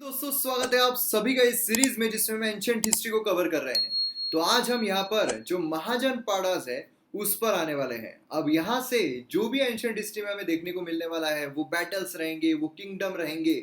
दोस्तों स्वागत है आप सभी का इस सीरीज में जिसमें मैं एंशिएंट हिस्ट्री को कवर कर रहे हैं। तो आज हम यहाँ पर जो महाजन पाड़ास है उस पर आने वाले हैं। अब यहाँ से जो भी एंशिएंट हिस्ट्री में हमें देखने को मिलने वाला है वो बैटल्स रहेंगे, वो किंगडम रहेंगे,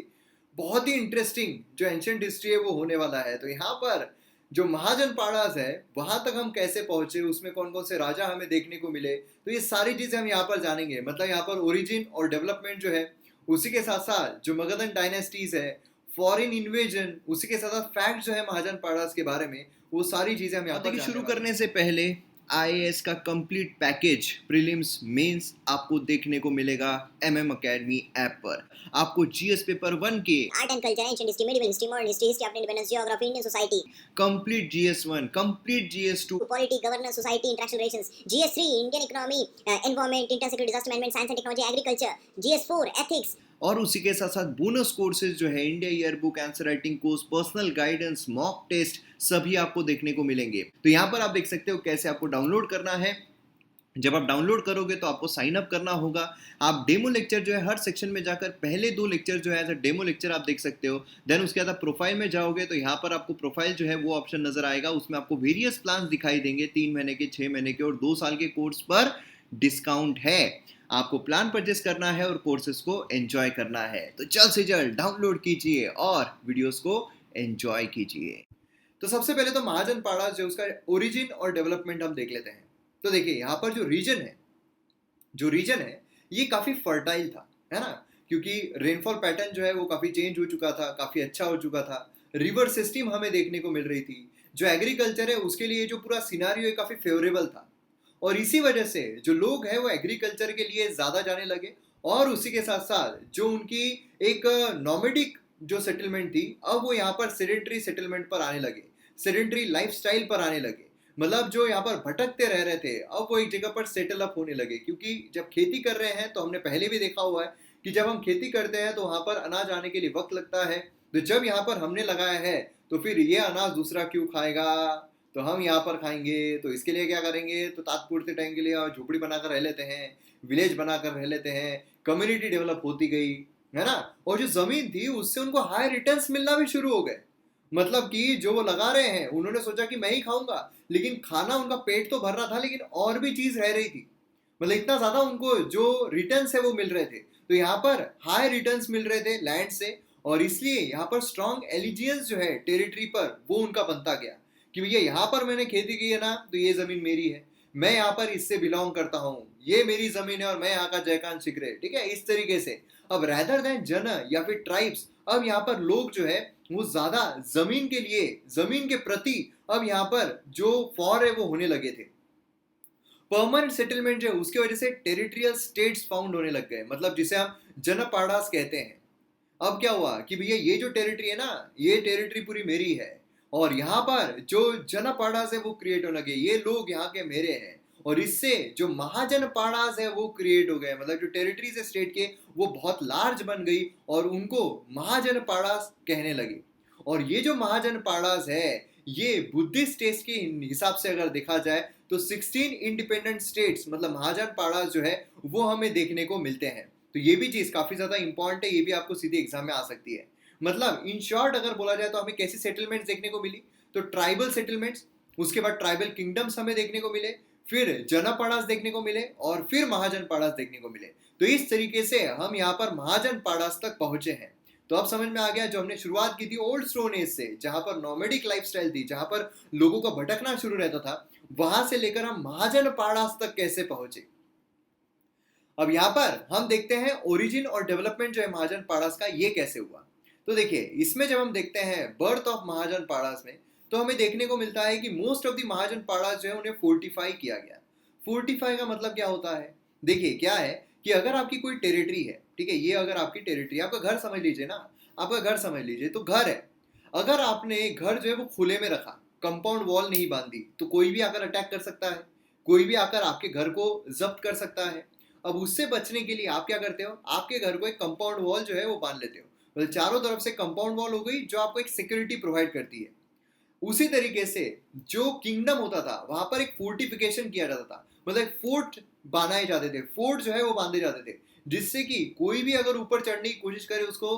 बहुत ही इंटरेस्टिंग जो एंशिएंट हिस्ट्री है वो होने वाला है। तो यहाँ पर जो महाजन पाड़ास है वहां तक हम कैसे पहुंचे, उसमें कौन कौन से राजा हमें देखने को मिले, तो ये सारी चीजें हम यहाँ पर जानेंगे। मतलब यहाँ पर ओरिजिन और डेवलपमेंट जो है, उसी के साथ साथ जो मगधन डायनेस्टीज है, फॉरेन इन्वेजन, उसी के साथ साथ फैक्ट जो है महाजन पाड़ास के बारे में, वो सारी चीजें हम यहाँ पर शुरू करने से पहले आईएएस का कंप्लीट पैकेज प्रीलिम्स मेंस आपको देखने को मिलेगा एमएम एकेडमी ऐप पर। आपको जीएस पेपर 1 के art and culture, ancient history, medieval history, modern history, history of independence, geography, Indian society, complete GS 1, complete GS 2, polity, governance, society, international relations, GS 3, Indian economy, environment, inter disaster management, science and technology, agriculture, GS 4, ethics, और उसी के साथ साथ bonus courses जो है India year book, answer writing course, personal guidance, mock test, सभी आपको देखने को मिलेंगे। तो यहाँ पर आप देख सकते हो कैसे आपको डाउनलोड करना है। जब आप डाउनलोड करोगे तो आपको साइन अप करना होगा। आप डेमो लेक्चर जो है हर सेक्शन में जाकर पहले 2 लेक्चर जो है एज अ डेमो लेक्चर आप देख सकते हो। देन उसके बाद आप प्रोफाइल में जाओगे तो यहाँ पर आपको प्रोफाइल जो है वो ऑप्शन नजर आएगा। उसमें आपको वेरियस प्लान दिखाई देंगे, 3 महीने के, 6 महीने के और 2 साल के कोर्स पर डिस्काउंट है। आपको प्लान परचेस करना है और कोर्सेज को एंजॉय करना है। तो जल्द से जल्द डाउनलोड कीजिए और वीडियोस को एंजॉय कीजिए। तो सबसे पहले तो महाजन पाड़ास जो उसका ओरिजिन और डेवलपमेंट हम देख लेते हैं। तो देखिए यहाँ पर जो रीजन है ये काफी फर्टाइल था, है ना, क्योंकि रेनफॉल पैटर्न जो है वो काफी चेंज हो चुका था, काफी अच्छा हो चुका था। रिवर सिस्टम हमें देखने को मिल रही थी। जो एग्रीकल्चर है उसके लिए जो पूरा सिनारियो है काफी फेवरेबल था, और इसी वजह से जो लोग हैं वो एग्रीकल्चर के लिए ज्यादा जाने लगे। और उसी के साथ साथ जो उनकी एक नॉमेडिक जो सेटलमेंट थी, अब वो यहाँ पर सेडेंटरी सेटलमेंट पर आने लगे, सेडेंटरी लाइफस्टाइल पर आने लगे। मतलब जो यहाँ पर भटकते रह रहे थे अब वो एक जगह पर सेटल अप होने लगे। क्योंकि जब खेती कर रहे हैं तो हमने पहले भी देखा हुआ है कि जब हम खेती करते हैं तो वहां पर अनाज आने के लिए वक्त लगता है। तो जब यहाँ पर हमने लगाया है तो फिर ये अनाज दूसरा क्यों खाएगा, तो हम यहाँ पर खाएंगे। तो इसके लिए क्या करेंगे, तो तात्पुरते टाइम के लिए झोपड़ी बनाकर रह लेते हैं, विलेज बनाकर रह लेते हैं, कम्युनिटी डेवलप होती गई, है ना। और जो जमीन थी उससे उनको हाई रिटर्न्स मिलना भी शुरू हो गए। मतलब कि जो वो लगा रहे हैं उन्होंने सोचा कि मैं ही खाऊंगा, लेकिन खाना उनका पेट तो भर रहा था लेकिन और भी चीज रह रही थी। मतलब इतना ज्यादा उनको जो रिटर्न्स है वो मिल रहे थे। तो यहाँ पर हाई रिटर्न्स मिल रहे थे लैंड से, और इसलिए यहाँ पर स्ट्रॉन्ग एलिजियंस जो है टेरिटरी पर वो उनका बनता गया कि भैया यहाँ पर मैंने खेती की है ना, तो ये जमीन मेरी है, मैं यहाँ पर इससे बिलोंग करता हूँ, ये मेरी जमीन है और मैं यहाँ का जयकान शिखर है, ठीक है, इस तरीके से। अब रैदर देन जन या फिर ट्राइब्स, अब यहाँ पर लोग जो है वो ज्यादा जमीन के लिए, जमीन के प्रति अब यहाँ पर जो फॉर है वो होने लगे थे। परमानेंट सेटलमेंट जो है उसकी वजह से टेरिटरियल स्टेट्स फाउंड होने लग गए, मतलब जिसे हम जनपाड़ास कहते हैं। अब क्या हुआ कि भैया ये जो टेरिटरी है ना, ये टेरिटरी पूरी मेरी है, और यहाँ पर जो जनपाड़ास है वो क्रिएट होने लगे, ये लोग यहाँ के मेरे हैं। और इससे जो महाजन पाड़ास है वो क्रिएट हो गए। मतलब जो टेरिटरीज है स्टेट के वो बहुत लार्ज बन गई और उनको महाजन पाड़ास कहने लगे। और ये जो महाजन पाड़ास है ये बुद्धिस्ट स्टेट्स के हिसाब से अगर देखा जाए तो 16 इंडिपेंडेंट स्टेट्स, मतलब महाजन पाड़ास जो है वो हमें देखने को मिलते हैं। तो ये भी चीज काफी ज्यादा इंपॉर्टेंट है, ये भी आपको सीधे एग्जाम में आ सकती है। मतलब इन शॉर्ट अगर बोला जाए तो हमें कैसी सेटलमेंट्स देखने को मिली, तो ट्राइबल सेटलमेंट्स, उसके बाद ट्राइबल किंगडम्स हमें देखने को मिले, फिर जनपाड़ास देखने को मिले, और फिर महाजन पाड़ास देखने को मिले। तो इस तरीके से हम यहाँ पर महाजन पाड़ास तक पहुंचे हैं। तो अब समझ में आ गया जो हमने शुरुआत की थी ओल्ड स्टोन एज से, जहां पर नॉमेडिक लाइफस्टाइल थी, जहां पर लोगों का भटकना शुरू रहता था, वहां से लेकर हम महाजन पाड़ास तक कैसे पहुंचे। अब यहाँ पर हम देखते हैं ओरिजिन और डेवलपमेंट जो है महाजन पाड़ास का, ये कैसे हुआ। तो देखिए इसमें जब हम देखते हैं बर्थ ऑफ महाजन पाड़ास में, तो हमें देखने को मिलता है कि मोस्ट ऑफ द महाजन पाड़ास जो है उन्हें फोर्टिफाई किया गया। फोर्टिफाई का मतलब क्या होता है, देखिए क्या है कि अगर आपकी कोई टेरिटरी है, ठीक है, ये अगर आपकी टेरिटरी, आपका घर समझ लीजिए ना, आपका घर समझ लीजिए, तो घर है, अगर आपने घर जो है वो खुले में रखा, कंपाउंड वॉल नहीं बांधी, तो कोई भी आकर अटैक कर सकता है, कोई भी आकर आपके घर को जब्त कर सकता है। अब उससे बचने के लिए आप क्या करते हो, आपके घर को एक कंपाउंड वॉल जो है वो बांध लेते हो, मतलब चारों तरफ से कंपाउंड वॉल हो गई जो आपको एक सिक्योरिटी प्रोवाइड करती है। उसी तरीके से जो किंगडम होता था वहां पर एक फोर्टिफिकेशन किया जाता था, मतलब फोर्ट बनाए जाते थे, फोर्ट जो है वो बांधे जाते थे, जिससे कि कोई भी अगर ऊपर चढ़ने की कोशिश करे उसको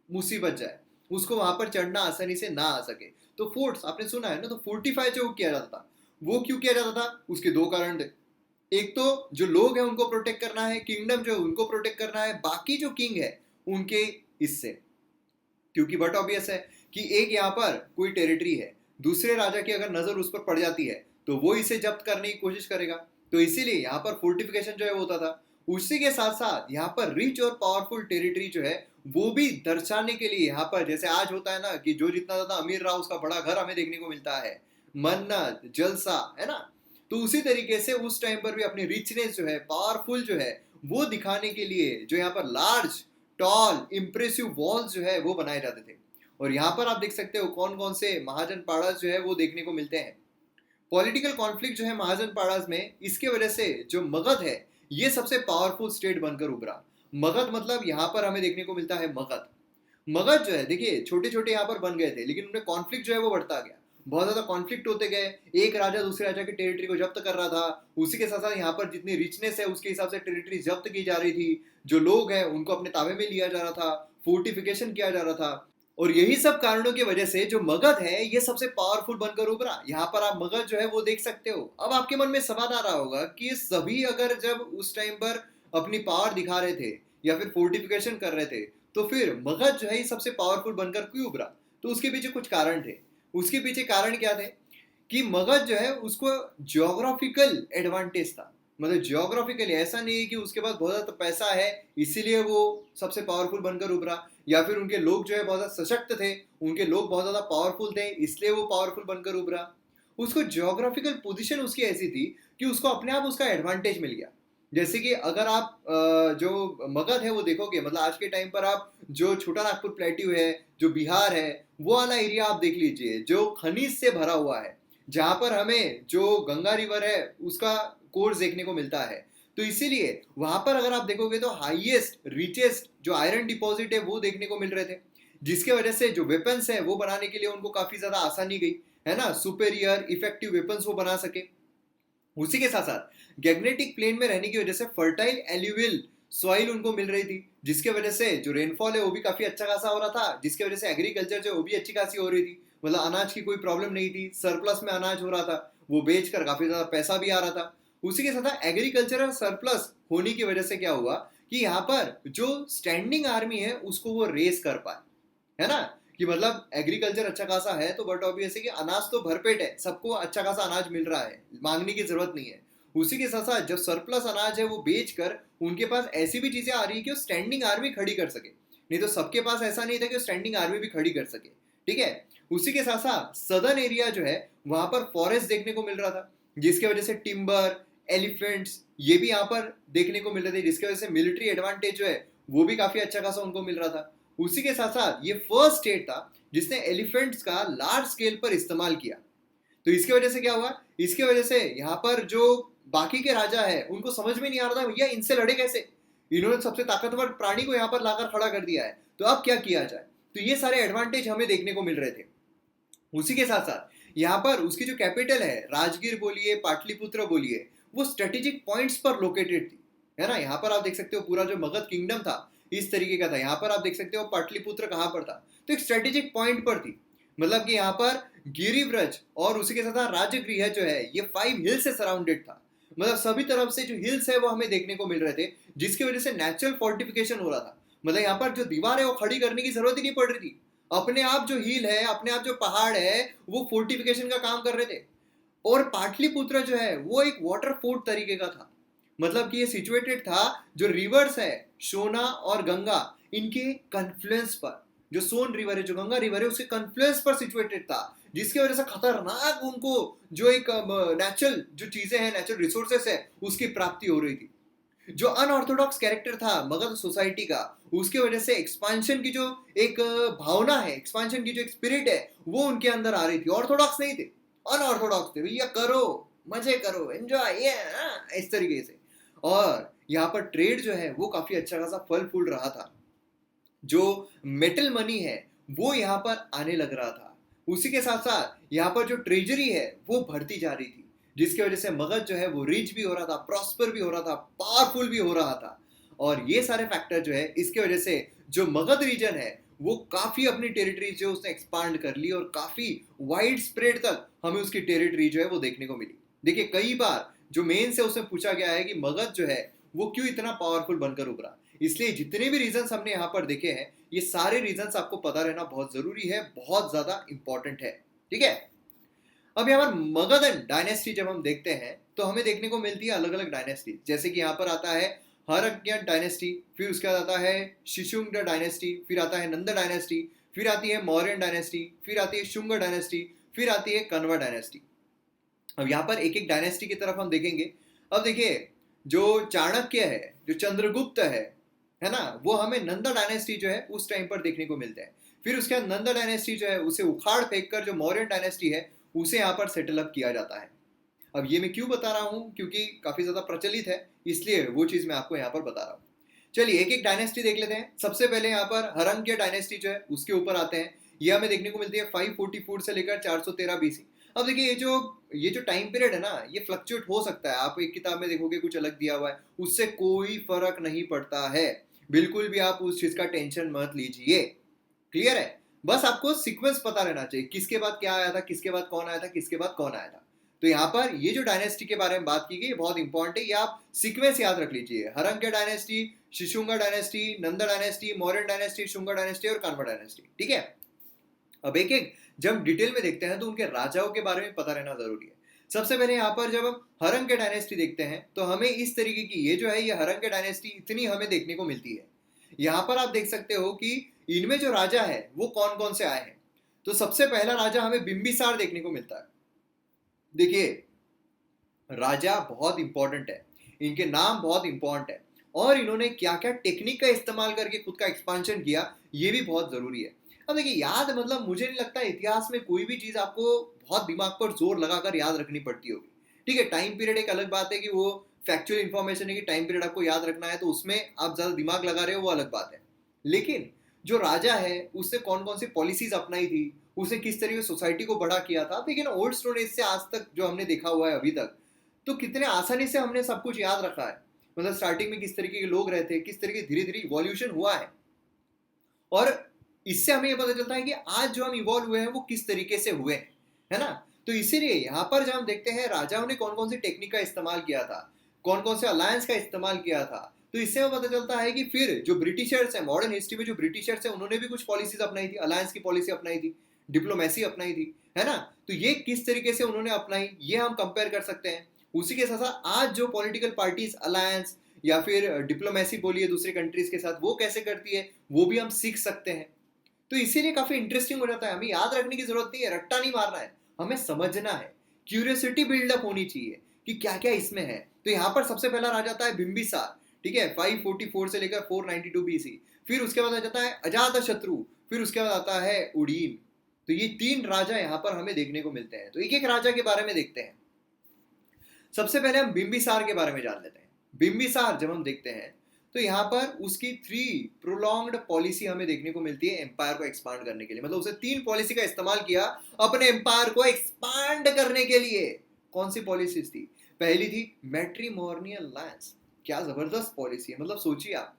मुसीबत जाए। उसको वहां पर चढ़ना आसानी से ना आ सके। तो फोर्ट्स आपने सुना है ना, तो फोर्टिफाई जो किया जाता था, वो क्यों किया जाता था? उसके दो कारण थे। एक तो जो लोग हैं उनको प्रोटेक्ट करना है, किंगडम जो है उनको प्रोटेक्ट करना है, बाकी जो किंग है उनके इससे, क्योंकि बट ऑब्वियस है कि एक यहाँ पर कोई टेरिटरी है, दूसरे राजा की अगर नजर उस पर पड़ जाती है तो वो इसे जब्त करने की कोशिश करेगा। तो इसीलिए यहाँ पर फोर्टिफिकेशन जो है वो होता था। उसी के साथ साथ यहाँ पर रिच और पावरफुल टेरिटरी जो है वो भी दर्शाने के लिए, यहाँ पर जैसे आज होता है ना कि जो जितना ज्यादा अमीर रहा उसका बड़ा घर हमें देखने को मिलता है, मन्नत जलसा, है ना। तो उसी तरीके से उस टाइम पर भी अपनी रिचनेस जो है, पावरफुल जो है, वो दिखाने के लिए जो यहाँ पर लार्ज टॉल इंप्रेसिव वॉल्स जो है वो बनाए जाते थे। और यहाँ पर आप देख सकते हो कौन कौन से महाजन पाड़ास जो है वो देखने को मिलते हैं। पॉलिटिकल कॉन्फ्लिक्ट जो है महाजन पाड़ास में, इसके वजह से जो मगध है ये सबसे पावरफुल स्टेट बनकर उभरा। मगध मतलब यहाँ पर हमें देखने को मिलता है मगध। मगध जो है देखिए छोटे छोटे यहाँ पर बन गए थे, लेकिन उनमें कॉन्फ्लिक्ट जो है वो बढ़ता गया, बहुत ज्यादा कॉन्फ्लिक्ट होते गए। एक राजा दूसरे राजा की टेरिटरी को जब्त कर रहा था, उसी के साथ साथ यहाँ पर जितनी रिचनेस है उसके हिसाब से टेरिटरी जब्त की जा रही थी, जो लोग हैं उनको अपने ताबे में लिया जा रहा था, फोर्टिफिकेशन किया जा रहा था। और यही सब कारणों की वजह से जो मगध है ये सबसे पावरफुल बनकर उभरा। यहाँ पर आप मगध जो है वो देख सकते हो। अब आपके मन में सवाल आ रहा होगा कि ये सभी अगर जब उस टाइम पर अपनी पावर दिखा रहे थे या फिर फोर्टिफिकेशन कर रहे थे, तो फिर मगध जो है ये सबसे पावरफुल बनकर क्यों उभरा? तो उसके पीछे कुछ कारण थे। उसके पीछे कारण क्या थे कि मगध जो है उसको ज्योग्राफिकल एडवांटेज था। मतलब ज्योग्राफिकली ऐसा नहीं है कि उसके पास बहुत ज्यादा पैसा है इसीलिए वो सबसे पावरफुल बनकर उभरा, या फिर उनके लोग जो है बहुत ज्यादा सशक्त थे, उनके लोग बहुत ज्यादा पावरफुल थे इसलिए वो पावरफुल बनकर उभरा। उसको ज्योग्राफिकल पोजीशन उसकी ऐसी थी कि उसको अपने आप उसका एडवांटेज मिल गया। जैसे कि अगर आप जो मगध है वो देखोगे, मतलब आज के टाइम पर आप जो छोटा नागपुर प्लेट्यू है, जो बिहार है, वो वाला एरिया आप देख लीजिए जो खनिज से भरा हुआ है, जहां पर हमें जो गंगा रिवर है उसका कोर्स देखने को मिलता है। तो इसीलिए वहां पर अगर आप देखोगे तो हाईएस्ट रिचेस्ट जो आयरन डिपॉजिट है वो देखने को मिल रहे थे, जिसके वजह से जो वेपन्स है वो बनाने के लिए उनको काफी ज्यादा आसानी गई, है ना, सुपेरियर इफेक्टिव वेपन्स वो बना सके। उसी के साथ साथ गैग्नेटिक प्लेन में रहने की वजह से फर्टाइल एल्यूवियल सॉइल उनको मिल रही थी, जिसके वजह से जो रेनफॉल है वो भी काफी अच्छा खासा हो रहा था, जिसके वजह से एग्रीकल्चर जो वो भी अच्छी खासी हो रही थी। मतलब अनाज की कोई प्रॉब्लम नहीं थी, सरप्लस में अनाज हो रहा था, वो बेचकर काफी ज्यादा पैसा भी आ रहा था। उसी के साथ एग्रीकल्चरल सरप्लस होने की वजह से क्या हुआ कि यहाँ पर जो स्टैंडिंग आर्मी है उसको वो रेस कर पाए, है ना, कि मतलब एग्रीकल्चर अच्छा खासा है तो बट ऑब्वियस है कि अनाज तो भरपेट है, सबको अच्छा खासा अनाज मिल रहा है, मांगने की जरूरत नहीं है। उसी के साथ साथ जब सरप्लस अनाज है वो बेचकर उनके पास ऐसी भी चीजें आ रही है कि वो स्टैंडिंग आर्मी खड़ी कर सके। नहीं तो सबके पास ऐसा नहीं था कि वो स्टैंडिंग आर्मी भी खड़ी कर सके, ठीक है। उसी के साथ साथ सदर्न एरिया जो है वहां पर फॉरेस्ट देखने को मिल रहा था, जिसकी वजह से टिम्बर एलिफेंट्स ये भी यहाँ पर देखने को मिल रहे थे, जिसकी वजह से मिलिट्री एडवांटेज जो है वो भी काफी अच्छा खासा उनको मिल रहा था। उसी के साथ साथ ये फर्स्ट स्टेट था जिसने एलिफेंट्स का लार्ज स्केल पर इस्तेमाल किया। तो इसकी वजह से क्या हुआ, इसकी वजह से यहाँ पर जो बाकी के राजा है उनको समझ में नहीं आ रहा था भैया इनसे लड़े कैसे, इन्होंने सबसे ताकतवर प्राणी को यहाँ पर लाकर खड़ा कर दिया है, तो अब क्या किया जाए। तो ये सारे एडवांटेज हमें देखने को मिल रहे थे। उसी के साथ साथ यहाँ पर उसकी जो कैपिटल है, राजगीर बोलिए पाटलिपुत्र बोलिए, वो स्ट्रेटेजिक पॉइंट्स पर लोकेटेड थी, है ना। यहाँ पर आप देख सकते हो पूरा जो मगध किंगडम था इस तरीके का था। यहाँ पर आप देख सकते हो पाटलिपुत्र कहाँ पर था, तो एक स्ट्रेटेजिक पॉइंट पर थी। मतलब कि यहाँ पर गिरिव्रज और उसी के साथ राजगृह जो है ये 5 हिल से सराउंडेड था। मतलब सभी तरफ से जो हिल्स है वो हमें देखने को मिल रहे थे, जिसकी वजह से नेचुरल फोर्टिफिकेशन हो रहा था। मतलब यहाँ पर जो दीवार है वो खड़ी करने की जरूरत ही नहीं पड़ रही थी, अपने आप जो हिल है, अपने आप जो पहाड़ है वो फोर्टिफिकेशन का काम कर रहे थे। और पाटलिपुत्र जो है वो एक वाटर फोर्ट तरीके का था। मतलब कि ये सिचुएटेड था जो रिवर्स है सोना और गंगा, इनके कन्फ्लुएंस पर, जो सोन रिवर है जो गंगा रिवर है उसके कन्फ्लुएंस पर सिचुएटेड था, जिसकी वजह से खतरनाक उनको जो एक नेचुरल जो चीजें हैं, नेचुरल रिसोर्सेस है, उसकी प्राप्ति हो रही थी। जो अनऑर्थोडॉक्स कैरेक्टर था मगध सोसाइटी का, उसके वजह से एक्सपांशन की जो एक भावना है, एक्सपांशन की जो एक स्पिरिट है वो उनके अंदर आ रही थी। ऑर्थोडॉक्स नहीं थे, अनऑर्थोडॉक्स थे, भैया करो मजे करो एंजॉय ये इस तरीके से। और यहाँ पर ट्रेड जो है वो काफी अच्छा खासा फल फूल रहा था, जो मेटल मनी है वो यहाँ पर आने लग रहा था। उसी के साथ साथ यहाँ पर जो ट्रेजरी है वो बढ़ती जा रही थी, जिसकी वजह से मगध जो है वो रिच भी हो रहा था, प्रॉस्पर भी हो रहा था, पावरफुल भी हो रहा था। और ये सारे फैक्टर जो है इसके वजह से जो मगध रीजन है वो काफी अपनी टेरिटरी जो उसने एक्सपांड कर ली और काफी वाइड स्प्रेड तक हमें उसकी टेरिटरी जो है वो देखने को मिली। देखिए कई बार जो मेन से उसमें पूछा गया है कि मगध जो है वो क्यों इतना पावरफुल बनकर उभरा, इसलिए जितने भी रीजंस हमने यहाँ पर देखे हैं ये सारे रीजंस आपको पता रहना बहुत जरूरी है, बहुत ज्यादा इंपॉर्टेंट है। ठीक है, अब यहाँ पर मगध डायनेस्टी जब हम देखते हैं तो हमें देखने को मिलती है अलग अलग डायनेस्टी, जैसे कि यहाँ पर आता है हरक्कन डायनेस्टी, फिर उसके बाद आता है शिशुंग डायनेस्टी, फिर आता है नंद डायनेस्टी, फिर आती है मौर्यन डायनेस्टी, फिर आती है शुंग डायनेस्टी, फिर आती है कण्व डायनेस्टी। अब यहाँ पर एक एक डायनेस्टी की तरफ हम देखेंगे। अब देखिए जो चाणक्य है, जो चंद्रगुप्त है ना, वो हमें नंदा डायनेस्टी जो है उस टाइम पर देखने को मिलते हैं। फिर उसके बाद नंदा डायनेस्टी जो है उसे उखाड़ फेंक कर जो मौर्यन डायनेस्टी है उसे यहाँ पर सेटल अप किया जाता है। अब ये मैं क्यों बता रहा हूँ, क्योंकि काफी ज्यादा प्रचलित है इसलिए वो चीज मैं आपको यहाँ पर बता रहा हूँ। चलिए एक एक डायनेस्टी देख लेते हैं। सबसे पहले यहाँ पर हरंग्य डायनेस्टी जो है उसके ऊपर आते हैं। ये हमें देखने को मिलती है 544 से लेकर 413 बीसी। अब देखिए ये जो टाइम पीरियड है ना ये फ्लक्चुएट हो सकता है, आप एक किताब में देखोगे कुछ अलग दिया हुआ है, उससे कोई फर्क नहीं पड़ता है, बिल्कुल भी आप उस चीज का टेंशन मत लीजिए। क्लियर है, बस आपको सीक्वेंस पता रहना चाहिए, किसके बाद क्या आया था, किसके बाद कौन आया था, किसके बाद कौन आया था। तो यहाँ पर ये जो डायनेस्टी के बारे में बात की गई बहुत इंपॉर्टेंट है, ये आप सीक्वेंस याद रख लीजिए। Haryanka dynasty, Shishunaga dynasty, Nanda dynasty, Mauryan dynasty, Shunga dynasty और कण्व डायनेस्टी। ठीक है, अब एक एक जब डिटेल में देखते हैं तो उनके राजाओं के बारे में पता रहना जरूरी है। सबसे पहले यहाँ पर जब हम हरंग्य डायनेस्टी देखते हैं तो हमें इस तरीके की ये जो है ये हरंग्य डायनेस्टी इतनी हमें देखने को मिलती है। यहाँ पर आप देख सकते हो कि इनमें जो राजा है वो कौन कौन से आए हैं। तो सबसे पहला राजा हमें बिंबिसार देखने को मिलता है। देखिए राजा बहुत इंपॉर्टेंट है, इनके नाम बहुत इंपॉर्टेंट है और इन्होंने क्या क्या टेक्निक का इस्तेमाल करके खुद का एक्सपांशन किया ये भी बहुत जरूरी है। अब देखिए याद मतलब मुझे नहीं लगता इतिहास में कोई भी चीज आपको बहुत दिमाग पर जोर लगाकर याद रखनी पड़ती होगी। ठीक है, टाइम पीरियड एक अलग बात है कि वो फैक्चुअल इंफॉर्मेशन है कि टाइम पीरियड आपको याद रखना है तो उसमें आप ज्यादा दिमाग लगा रहे हो वो अलग बात है। लेकिन जो राजा है उसने कौन कौन सी पॉलिसीज अपनाई थी, उसने किस तरीके से सोसाइटी को बड़ा किया था। देखिए ना ओल्ड स्टोन एज से आज तक जो हमने देखा हुआ है अभी तक, तो कितने आसानी से हमने सब कुछ याद रखा है। मतलब स्टार्टिंग में किस तरीके के लोग रहते, किस तरीके धीरे धीरे इवोल्यूशन हुआ है और इससे हमें ये पता चलता है कि आज जो हम इवॉल्व हुए हैं वो किस तरीके से हुए हैं, है ना। तो इसीलिए यहाँ पर जब हम देखते हैं राजाओं ने कौन कौन सी टेक्निक का इस्तेमाल किया था, कौन कौन से अलायंस का इस्तेमाल किया था, तो इससे हमें पता चलता है कि फिर जो ब्रिटिशर्स हैं मॉडर्न हिस्ट्री में जो ब्रिटिशर्स हैं उन्होंने भी कुछ पॉलिसीज अपनाई थी, अलायंस की पॉलिसी अपनाई थी, डिप्लोमेसी अपनाई थी, है ना। तो ये किस तरीके से उन्होंने अपनाई ये हम कंपेयर कर सकते हैं। उसी के साथ साथ आज जो पॉलिटिकल पार्टीज अलायंस या फिर डिप्लोमेसी बोलिए दूसरे कंट्रीज के साथ वो कैसे करती है वो भी हम सीख सकते हैं। तो इसीलिए काफी इंटरेस्टिंग हो जाता है। हमें याद रखने की जरूरत नहीं है, रट्टा नहीं मारना है, हमें समझना है, क्यूरियोसिटी बिल्डअप होनी चाहिए कि क्या क्या इसमें है। तो यहाँ पर सबसे पहला राजा आता है बिंबिसार, ठीक है, 544 से लेकर 492 बीसी। फिर उसके बाद आ जाता है अजातशत्रु, फिर उसके बाद आता है उड़ीन। तो ये तीन राजा यहाँ पर हमें देखने को मिलते हैं। तो एक एक राजा के बारे में देखते हैं। सबसे पहले हम बिंबिसार के बारे में जान लेते हैं। बिंबिसार जब हम देखते हैं तो यहाँ पर उसकी 3 प्रोलॉन्ग्ड पॉलिसी हमें देखने को मिलती है एम्पायर को एक्सपांड करने के लिए। मतलब उसने 3 पॉलिसी का इस्तेमाल किया अपने एम्पायर को एक्सपांड करने के लिए। कौन सी पॉलिसीज थी? पहली थी मैट्रिमोनियल अलायंस। क्या जबरदस्त पॉलिसी है, मतलब सोचिए आप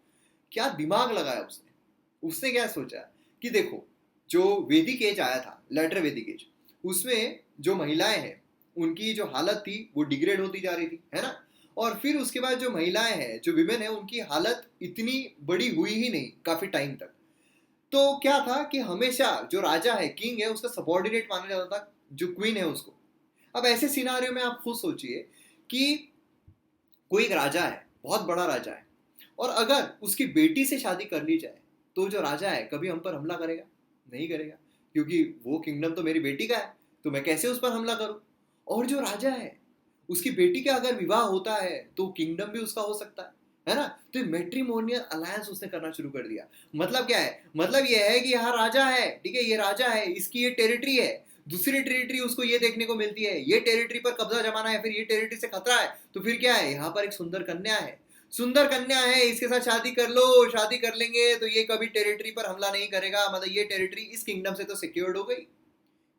क्या दिमाग लगाया उसने। उसने क्या सोचा कि देखो जो वैदिक एज आया था, लेटर वैदिक एज, उसमें जो महिलाएं हैं उनकी जो हालत थी वो डिग्रेड होती जा रही थी, है ना। और फिर उसके बाद जो महिलाएं हैं, जो विमेन है, उनकी हालत इतनी बड़ी हुई ही नहीं काफी टाइम तक। तो क्या था कि हमेशा जो राजा है, किंग है, उसका सबॉर्डिनेट माना जाता था जो क्वीन है उसको। अब ऐसे सिनारियो में आप खुद सोचिए कि कोई एक राजा है, बहुत बड़ा राजा है, और अगर उसकी बेटी से शादी कर ली जाए तो जो राजा है कभी हम पर हमला करेगा? नहीं करेगा, क्योंकि वो किंगडम तो मेरी बेटी का है, तो मैं कैसे उस पर हमला करूं। और जो राजा है उसकी बेटी का अगर विवाह होता है तो किंगडम भी उसका हो सकता है ना। तो मैट्रिमोनियल अलायंस उसने करना शुरू कर दिया। मतलब क्या है? मतलब ये है कि यहाँ राजा है, ठीक है, ये राजा है, इसकी ये टेरिटरी है, दूसरी टेरिटरी उसको ये देखने को मिलती है, ये टेरिटरी पर कब्जा जमाना है, फिर ये टेरिटरी से खतरा है, तो फिर क्या है, यहाँ पर एक सुंदर कन्या है, सुंदर कन्या है, इसके साथ शादी कर लो, शादी कर लेंगे तो ये कभी टेरिटरी पर हमला नहीं करेगा, मतलब ये टेरिटरी इस किंगडम से तो सिक्योर्ड हो गई।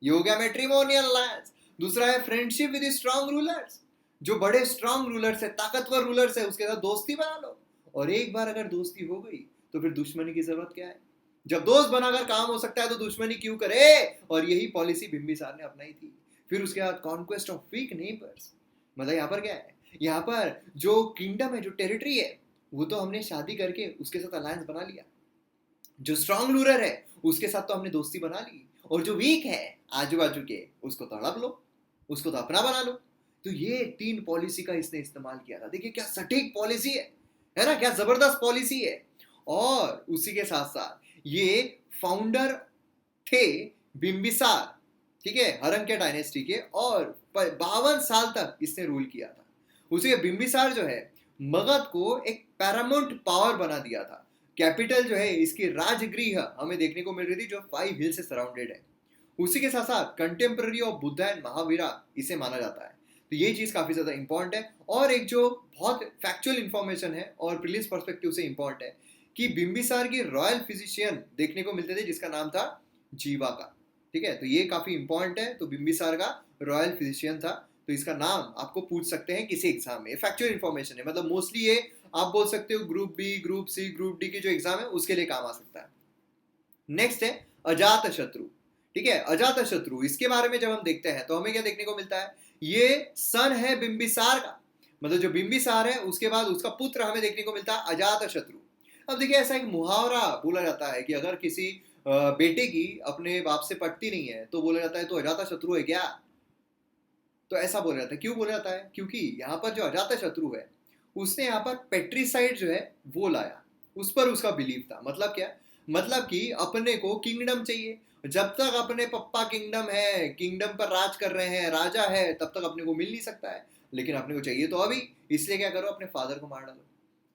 ये हो गया मैट्रिमोनियल अलायंस। दूसरा है फ्रेंडशिप विद स्ट्रॉन्ग रूलर्स। जो बड़े स्ट्रॉन्ग रूलर्स है, ताकतवर रूलर्स है, उसके साथ दोस्ती बना लो। और एक बार अगर दोस्ती हो गई तो फिर दुश्मनी की जरूरत क्या है। जब दोस्त बनाकर काम हो सकता है तो दुश्मनी क्यों करे, और यही पॉलिसी बिंबिसार ने अपनाई थी। फिर उसके बाद कॉन्क्वेस्ट ऑफ वीक नेबर्स, मतलब यहाँ पर क्या है, यहाँ पर जो किंगडम है, जो टेरिटरी है, वो तो हमने शादी करके उसके साथ अलायंस बना लिया। जो स्ट्रांग रूलर है उसके साथ तो हमने दोस्ती बना ली, और जो वीक है आजू बाजू के उसको तड़प लो, उसको तो अपना बना लो। तो ये 3 पॉलिसी का इसने इस्तेमाल किया था। देखिए क्या सटीक पॉलिसी है ना, क्या जबरदस्त पॉलिसी है। और उसी के साथ साथ ये फाउंडर थे बिंबिसार, ठीक है, हरंक्य डायनेस्टी के, और 52 साल तक इसने रूल किया था। उसी के बिंबिसार जो है मगध को एक पैरामाउंट पावर बना दिया था। कैपिटल जो है इसकी राजगृह हमें देखने को मिल रही थी, जो 5 हिल से सराउंडेड है। उसी के साथ साथ contemporary of Buddha and Mahavira इसे माना जाता है। तो ये चीज काफी ज्यादा इंपॉर्टेंट है। और एक जो बहुत फैक्चुअल इंफॉर्मेशन है और प्रीलिम्स पर्सपेक्टिव से इंपॉर्टेंट है कि बिंबिसार की रॉयल फिजिशियन देखने को मिलते थे जिसका नाम था जीवा का, ठीक है। तो ये काफी इंपॉर्टेंट है। तो बिंबिसार का रॉयल फिजिशियन था, तो इसका नाम आपको पूछ सकते हैं किसी एग्जाम में। फैक्चुअल इंफॉर्मेशन है, मतलब मोस्टली ये आप बोल सकते हो group B, group C, group D की जो एग्जाम है उसके लिए काम आ सकता है। नेक्स्ट है अजात शत्रु, ठीक है। अजात शत्रु, इसके बारे में जब हम देखते हैं तो हमें क्या देखने को मिलता है, ये सन है बिंबिसार का, मतलब जो बिंबिसार है उसके बाद उसका पुत्र हमें देखने को मिलता है अजात शत्रु। अब देखिए ऐसा एक मुहावरा बोला जाता है कि अगर किसी बेटे की अपने बाप से पटती नहीं है तो बोला जाता है तो अजाता शत्रु है क्या। तो ऐसा बोला जाता है। क्यों बोला जाता है, क्योंकि यहाँ पर जो अजाता शत्रु है उसने यहाँ पर पेट्रीसाइड जो है वो लाया, उस पर उसका बिलीव था। मतलब क्या, मतलब कि अपने को किंगडम चाहिए। जब तक अपने पप्पा किंगडम है, किंगडम पर राज कर रहे हैं, राजा है, तब तक अपने को मिल नहीं सकता है, लेकिन अपने को चाहिए तो अभी, इसलिए क्या करो, अपने फादर को मार डालो।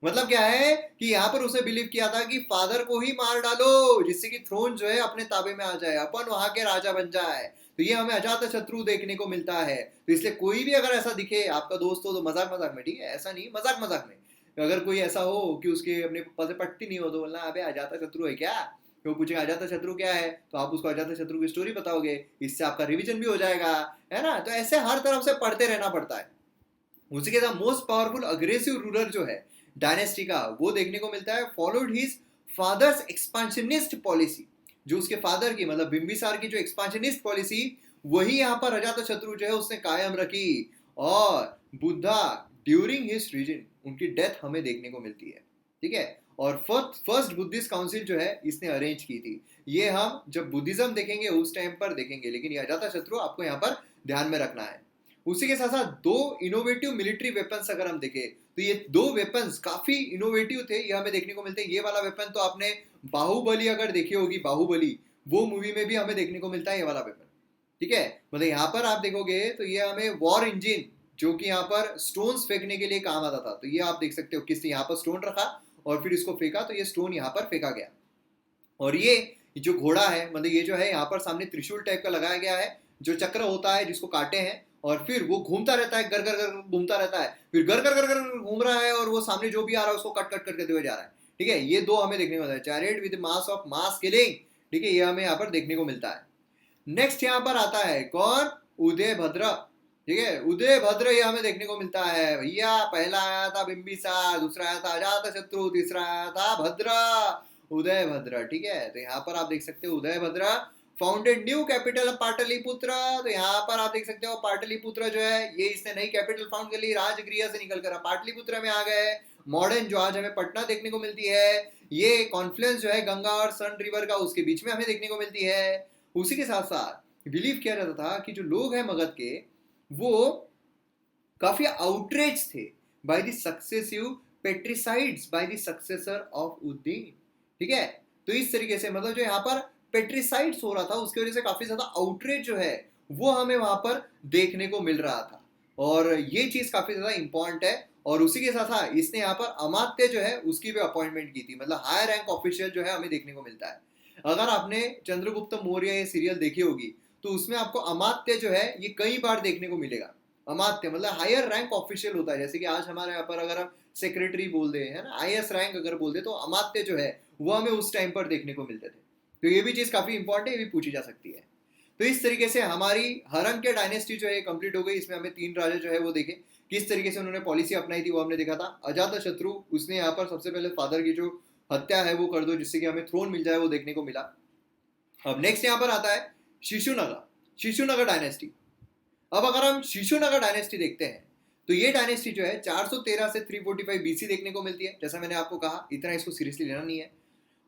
मतलब क्या है कि यहाँ पर उसे बिलीव किया था कि फादर को ही मार डालो जिससे कि थ्रोन जो है अपने ताबे में आ जाए, अपन वहां के राजा बन जाए। तो ये हमें अजात शत्रु देखने को मिलता है। तो इसलिए कोई भी अगर ऐसा दिखे आपका दोस्त हो तो मजाक मजाक में, ठीक है, ऐसा नहीं, मजाक मजाक में अगर कोई ऐसा हो कि उसके अपने पप्पा से पटती नहीं हो तो बोलना अबे अजात शत्रु है क्या। तो पूछेगा अजात शत्रु क्या है, तो आप उसको अजात शत्रु की स्टोरी बताओगे, इससे आपका रिवीजन भी हो जाएगा, है ना। तो ऐसे हर तरफ से पढ़ते रहना पड़ता है। उसी के साथ मोस्ट पावरफुल अग्रेसिव रूलर जो है डायनेस्टी का वो देखने को मिलता है followed his father's expansionist policy. जो उसके फादर की मतलब बिंबिसार की जो एक्सपांशनिस्ट पॉलिसी वही यहाँ पर अजातशत्रु जो है उसने कायम रखी। और बुद्धा ड्यूरिंग हिज रीजन उनकी डेथ हमें देखने को मिलती है, ठीक है। और फर्स्ट बुद्धिस्ट काउंसिल जो है इसने अरेंज की थी। ये हम जब बुद्धिज्म देखेंगे उस टाइम पर देखेंगे, लेकिन ये अजातशत्रु आपको यहाँ पर ध्यान में रखना है। उसी के साथ साथ 2 इनोवेटिव मिलिट्री वेपन्स अगर हम देखें तो ये 2 वेपन्स काफी इनोवेटिव थे, ये हमें देखने को मिलते हैं। ये वाला वेपन तो आपने बाहुबली अगर देखी होगी, बाहुबली वो मूवी में भी हमें देखने को मिलता है ये वाला वेपन, ठीक है। मतलब यहाँ पर आप देखोगे तो ये हमें वॉर इंजिन जो कि यहाँ पर स्टोन्स फेंकने के लिए काम आता था, तो ये आप देख सकते हो किसने यहाँ पर स्टोन रखा और फिर इसको फेंका तो ये स्टोन यहाँ पर फेंका गया। और ये जो घोड़ा है मतलब ये जो है यहाँ पर सामने त्रिशूल टाइप का लगाया गया है, जो चक्र होता है जिसको काटे हैं, और फिर वो घूमता रहता है, गर गर गर घूमता रहता है, फिर गर गर गर गर घूम रहा है और वो सामने जो भी आ रहा है उसको कट कट कट करते हुए जा रहा है, ठीक है। ये 2 हमें देखने को मिलता है, chariot with mass of mass killing, ठीक है, ये हमें यहाँ पर देखने को मिलता है। नेक्स्ट यहाँ पर आता है कौन, उदय भद्र, ठीक है, उदय भद्र ये हमें देखने को मिलता है भैया। पहला आया था बिंबिसार, दूसरा आया था अजातशत्रु, तीसरा आया था भद्र, उदय भद्र, ठीक है। तो यहाँ पर आप देख सकते हो उदय भद्र founded new capital of Pataliputra. तो यहाँ पर आप देख सकते हो पाटलिपुत्र जो है ये इसने नई कैपिटल फाउंड कर ली, राजगृह से निकलकर पाटलिपुत्र में आ गए। मॉडर्न जो आज हमें पटना देखने को मिलती है, ये कॉन्फ्लुएंस जो है गंगा और सन रिवर का उसके बीच में हमें देखने को मिलती है। उसी के साथ साथ बिलीव किया जाता था कि जो लोग हैं मगध के वो काफी आउटरेज थे by the successive patricides by the successor of Uddin, ठीक है। तो इस तरीके से मतलब जो यहाँ पर पेट्रिसाइड्स हो रहा था उसकी वजह से काफी ज्यादा आउटरेज जो है वो हमें वहां पर देखने को मिल रहा था, और ये चीज काफी ज्यादा इंपॉर्टेंट है। और उसी के साथ साथ इसने यहाँ पर अमात्य जो है उसकी भी अपॉइंटमेंट की थी, मतलब हायर रैंक ऑफिशियल जो है हमें देखने को मिलता है। अगर आपने चंद्रगुप्त मौर्य ये सीरियल देखी होगी तो उसमें आपको अमात्य जो है ये कई बार देखने को मिलेगा। अमात्य मतलब हायर रैंक ऑफिशियल होता है, जैसे कि आज हमारे यहाँ पर अगर हम सेक्रेटरी बोल दे है ना, IAS रैंक अगर बोल दे तो अमात्य जो है वो हमें उस टाइम पर देखने को मिलते थे। तो ये भी चीज काफी इंपॉर्टेंट है, ये भी पूछी जा सकती है। तो इस तरीके से हमारी हरंक्य डायनेस्टी जो है कंप्लीट हो गई। इसमें हमें 3 राजा जो है वो देखे किस तरीके से उन्होंने पॉलिसी अपनाई थी वो हमने देखा था। अजातशत्रु उसने यहाँ पर सबसे पहले फादर की जो हत्या है वो कर दो जिससे कि हमें थ्रोन मिल जाए, वो देखने को मिला। अब नेक्स्ट यहाँ पर आता है शिशुनगा डायनेस्टी। अब अगर हम शिशुनगा डायनेस्टी देखते हैं तो ये डायनेस्टी जो है 413 से 345 बीसी देखने को मिलती है। जैसा मैंने आपको कहा, इतना इसको सीरियसली लेना नहीं है।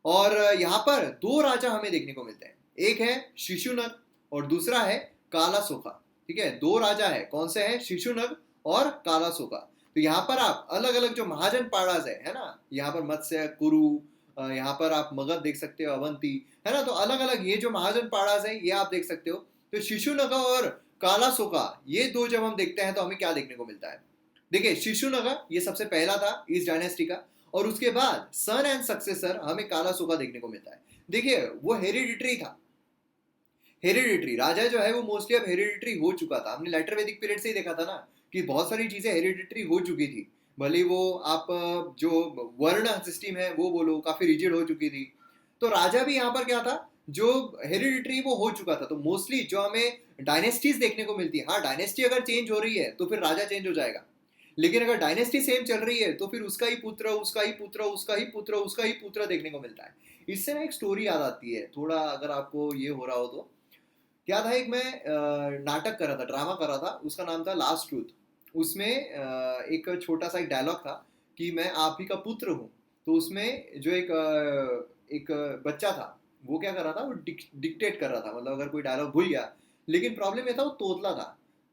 और यहाँ पर दो राजा हमें देखने को मिलते हैं, एक है शिशुनग और दूसरा है कालासोका। ठीक है, दो राजा है, कौन से हैं? शिशुनग और कालासोका। तो यहाँ पर आप अलग अलग जो महाजन पाड़ाज है ना, यहाँ पर मत्स्य, कुरु, यहाँ पर आप मगध देख सकते हो, अवंती, है ना। तो अलग अलग ये जो महाजन पाड़ाज है ये आप देख सकते हो। तो शिशुनगा और कालासोका, ये दो जब हम देखते हैं तो हमें क्या देखने को मिलता है? देखिए, शिशुनगा ये सबसे पहला था इस डायनेस्टी का, और उसके बाद सन एंड सक्सेसर हमें कालासोका देखने को मिलता है। देखिए, वो हेरिडिटरी था, हेरिडिटरी राजा जो है वो मोस्टली अब हेरिडिटरी हो चुका था। हमने लेटर वैदिक पीरियड से ही देखा था ना कि बहुत सारी चीजें हेरिडिटरी हो चुकी थी, भले वो आप जो वर्ण सिस्टम है वो बोलो, काफी रिजिड हो चुकी थी। तो राजा भी यहाँ पर क्या था, जो हेरिडिटरी वो हो चुका था। तो मोस्टली जो हमें डायनेस्टीज देखने को मिलती है, हाँ डायनेस्टी अगर चेंज हो रही है तो फिर राजा चेंज हो जाएगा, लेकिन अगर डायनेस्टी सेम चल रही है तो फिर उसका ही पुत्र, उसका ही पुत्र, उसका ही पुत्र, उसका ही पुत्र देखने को मिलता है। इससे ना एक स्टोरी याद आती है, थोड़ा अगर आपको ये हो रहा हो तो। क्या था, एक मैं नाटक कर रहा था, ड्रामा कर रहा था, उसका नाम था लास्ट ट्रूथ। उसमें एक छोटा सा एक डायलॉग था कि मैं आप ही का पुत्र हूँ। तो उसमें जो एक बच्चा था वो क्या कर रहा था, वो डिक्टेट कर रहा था, मतलब अगर कोई डायलॉग भूल गया, लेकिन प्रॉब्लम ये था वो तोतला था।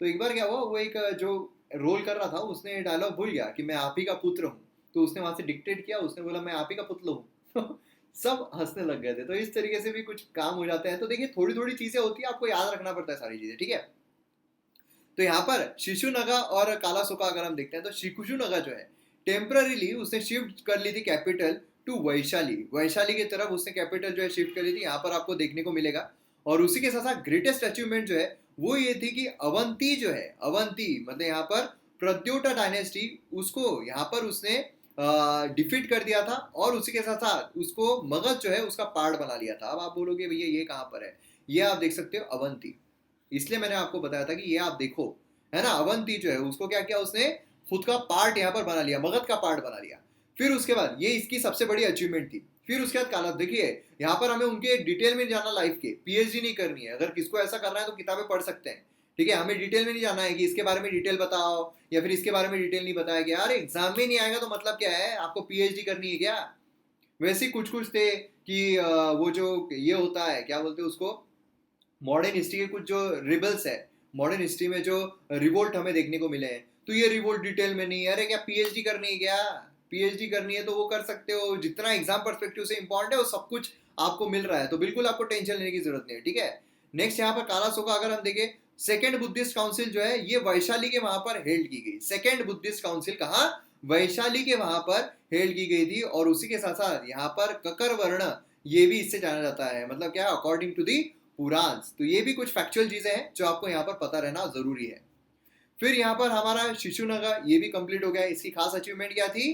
तो एक बार क्या हुआ, वो एक जो रोल कर रहा था उसने डायलॉग भूल गया कि मैं आप ही का पुत्र हूँ। तो उसने वहां से डिक्टेट किया, उसने बोला मैं आप ही का पुत्र हूँ। सब हंसने लग गए थे। तो इस तरीके से भी कुछ काम हो जाते हैं। तो देखिए, थोड़ी थोड़ी चीजें होती है, आपको याद रखना पड़ता है सारी चीजें, ठीक है। तो यहाँ पर शिशुनगा और कालासोका अगर हम देखते हैं तो शिशुनगा जो है टेम्पररीली उसने शिफ्ट कर ली थी कैपिटल टू वैशाली, वैशाली की तरफ उसने कैपिटल जो है शिफ्ट कर ली थी, यहाँ पर आपको देखने को मिलेगा। और उसी के साथ साथ ग्रेटेस्ट अचीवमेंट जो है वो ये थी कि अवंती जो है, अवंती मतलब यहाँ पर प्रद्योटा डायनेस्टी, उसको यहाँ पर उसने डिफीट कर दिया था। और उसी के साथ साथ उसको मगध जो है उसका पार्ट बना लिया था। अब आप बोलोगे भैया ये कहाँ पर है, ये आप देख सकते हो अवंती, इसलिए मैंने आपको बताया था कि ये आप देखो, है ना। अवंती जो है उसको क्या किया, उसने खुद का पार्ट यहाँ पर बना लिया, मगध का पार्ट बना लिया। फिर उसके बाद ये इसकी सबसे बड़ी अचीवमेंट थी। फिर उसके बाद काला, देखिए यहाँ पर हमें उनके डिटेल में जाना, लाइफ के पीएचडी नहीं करनी है। अगर किसको ऐसा करना है तो किताबें पढ़ सकते हैं, ठीक है। हमें डिटेल में नहीं जाना है कि इसके बारे में डिटेल बताओ या फिर इसके बारे में डिटेल नहीं बताया गया। अरे एग्जाम में नहीं आएगा तो मतलब क्या है, आपको पीएचडी करनी है क्या? वैसे ही कुछ कुछ थे कि वो जो ये होता है, क्या बोलते हैं उसको, मॉडर्न हिस्ट्री के कुछ जो रिबल्स है, मॉडर्न हिस्ट्री में जो रिवोल्ट हमें देखने को मिले हैं, तो ये रिवोल्ट डिटेल में नहीं है। अरे क्या पीएचडी करनी है क्या? पीएचडी करनी है तो वो कर सकते हो, जितना एग्जाम पर्सपेक्टिव से इंपॉर्टेंट है वो सब कुछ आपको मिल रहा है, तो बिल्कुल आपको टेंशन लेने की जरूरत नहीं है, ठीक है। नेक्स्ट यहाँ पर कालासोका अगर हम देखें, सेकेंड बुद्धिस्ट काउंसिल जो है ये वैशाली के वहां पर हेल्ड की गई। सेकेंड बुद्धिस्ट काउंसिल कहाँ? वैशाली के वहां पर हेल्ड की गई थी। और उसी के साथ साथ यहाँ पर ककर वर्ण ये भी इससे जाना जाता है, मतलब क्या, अकॉर्डिंग टू दी पुराण्स। तो ये भी कुछ फैक्चुअल चीजें हैं जो आपको यहाँ पर पता रहना जरूरी है। फिर यहाँ पर हमारा शिशुनगा ये भी कंप्लीट हो गया। इसकी खास अचीवमेंट क्या थी,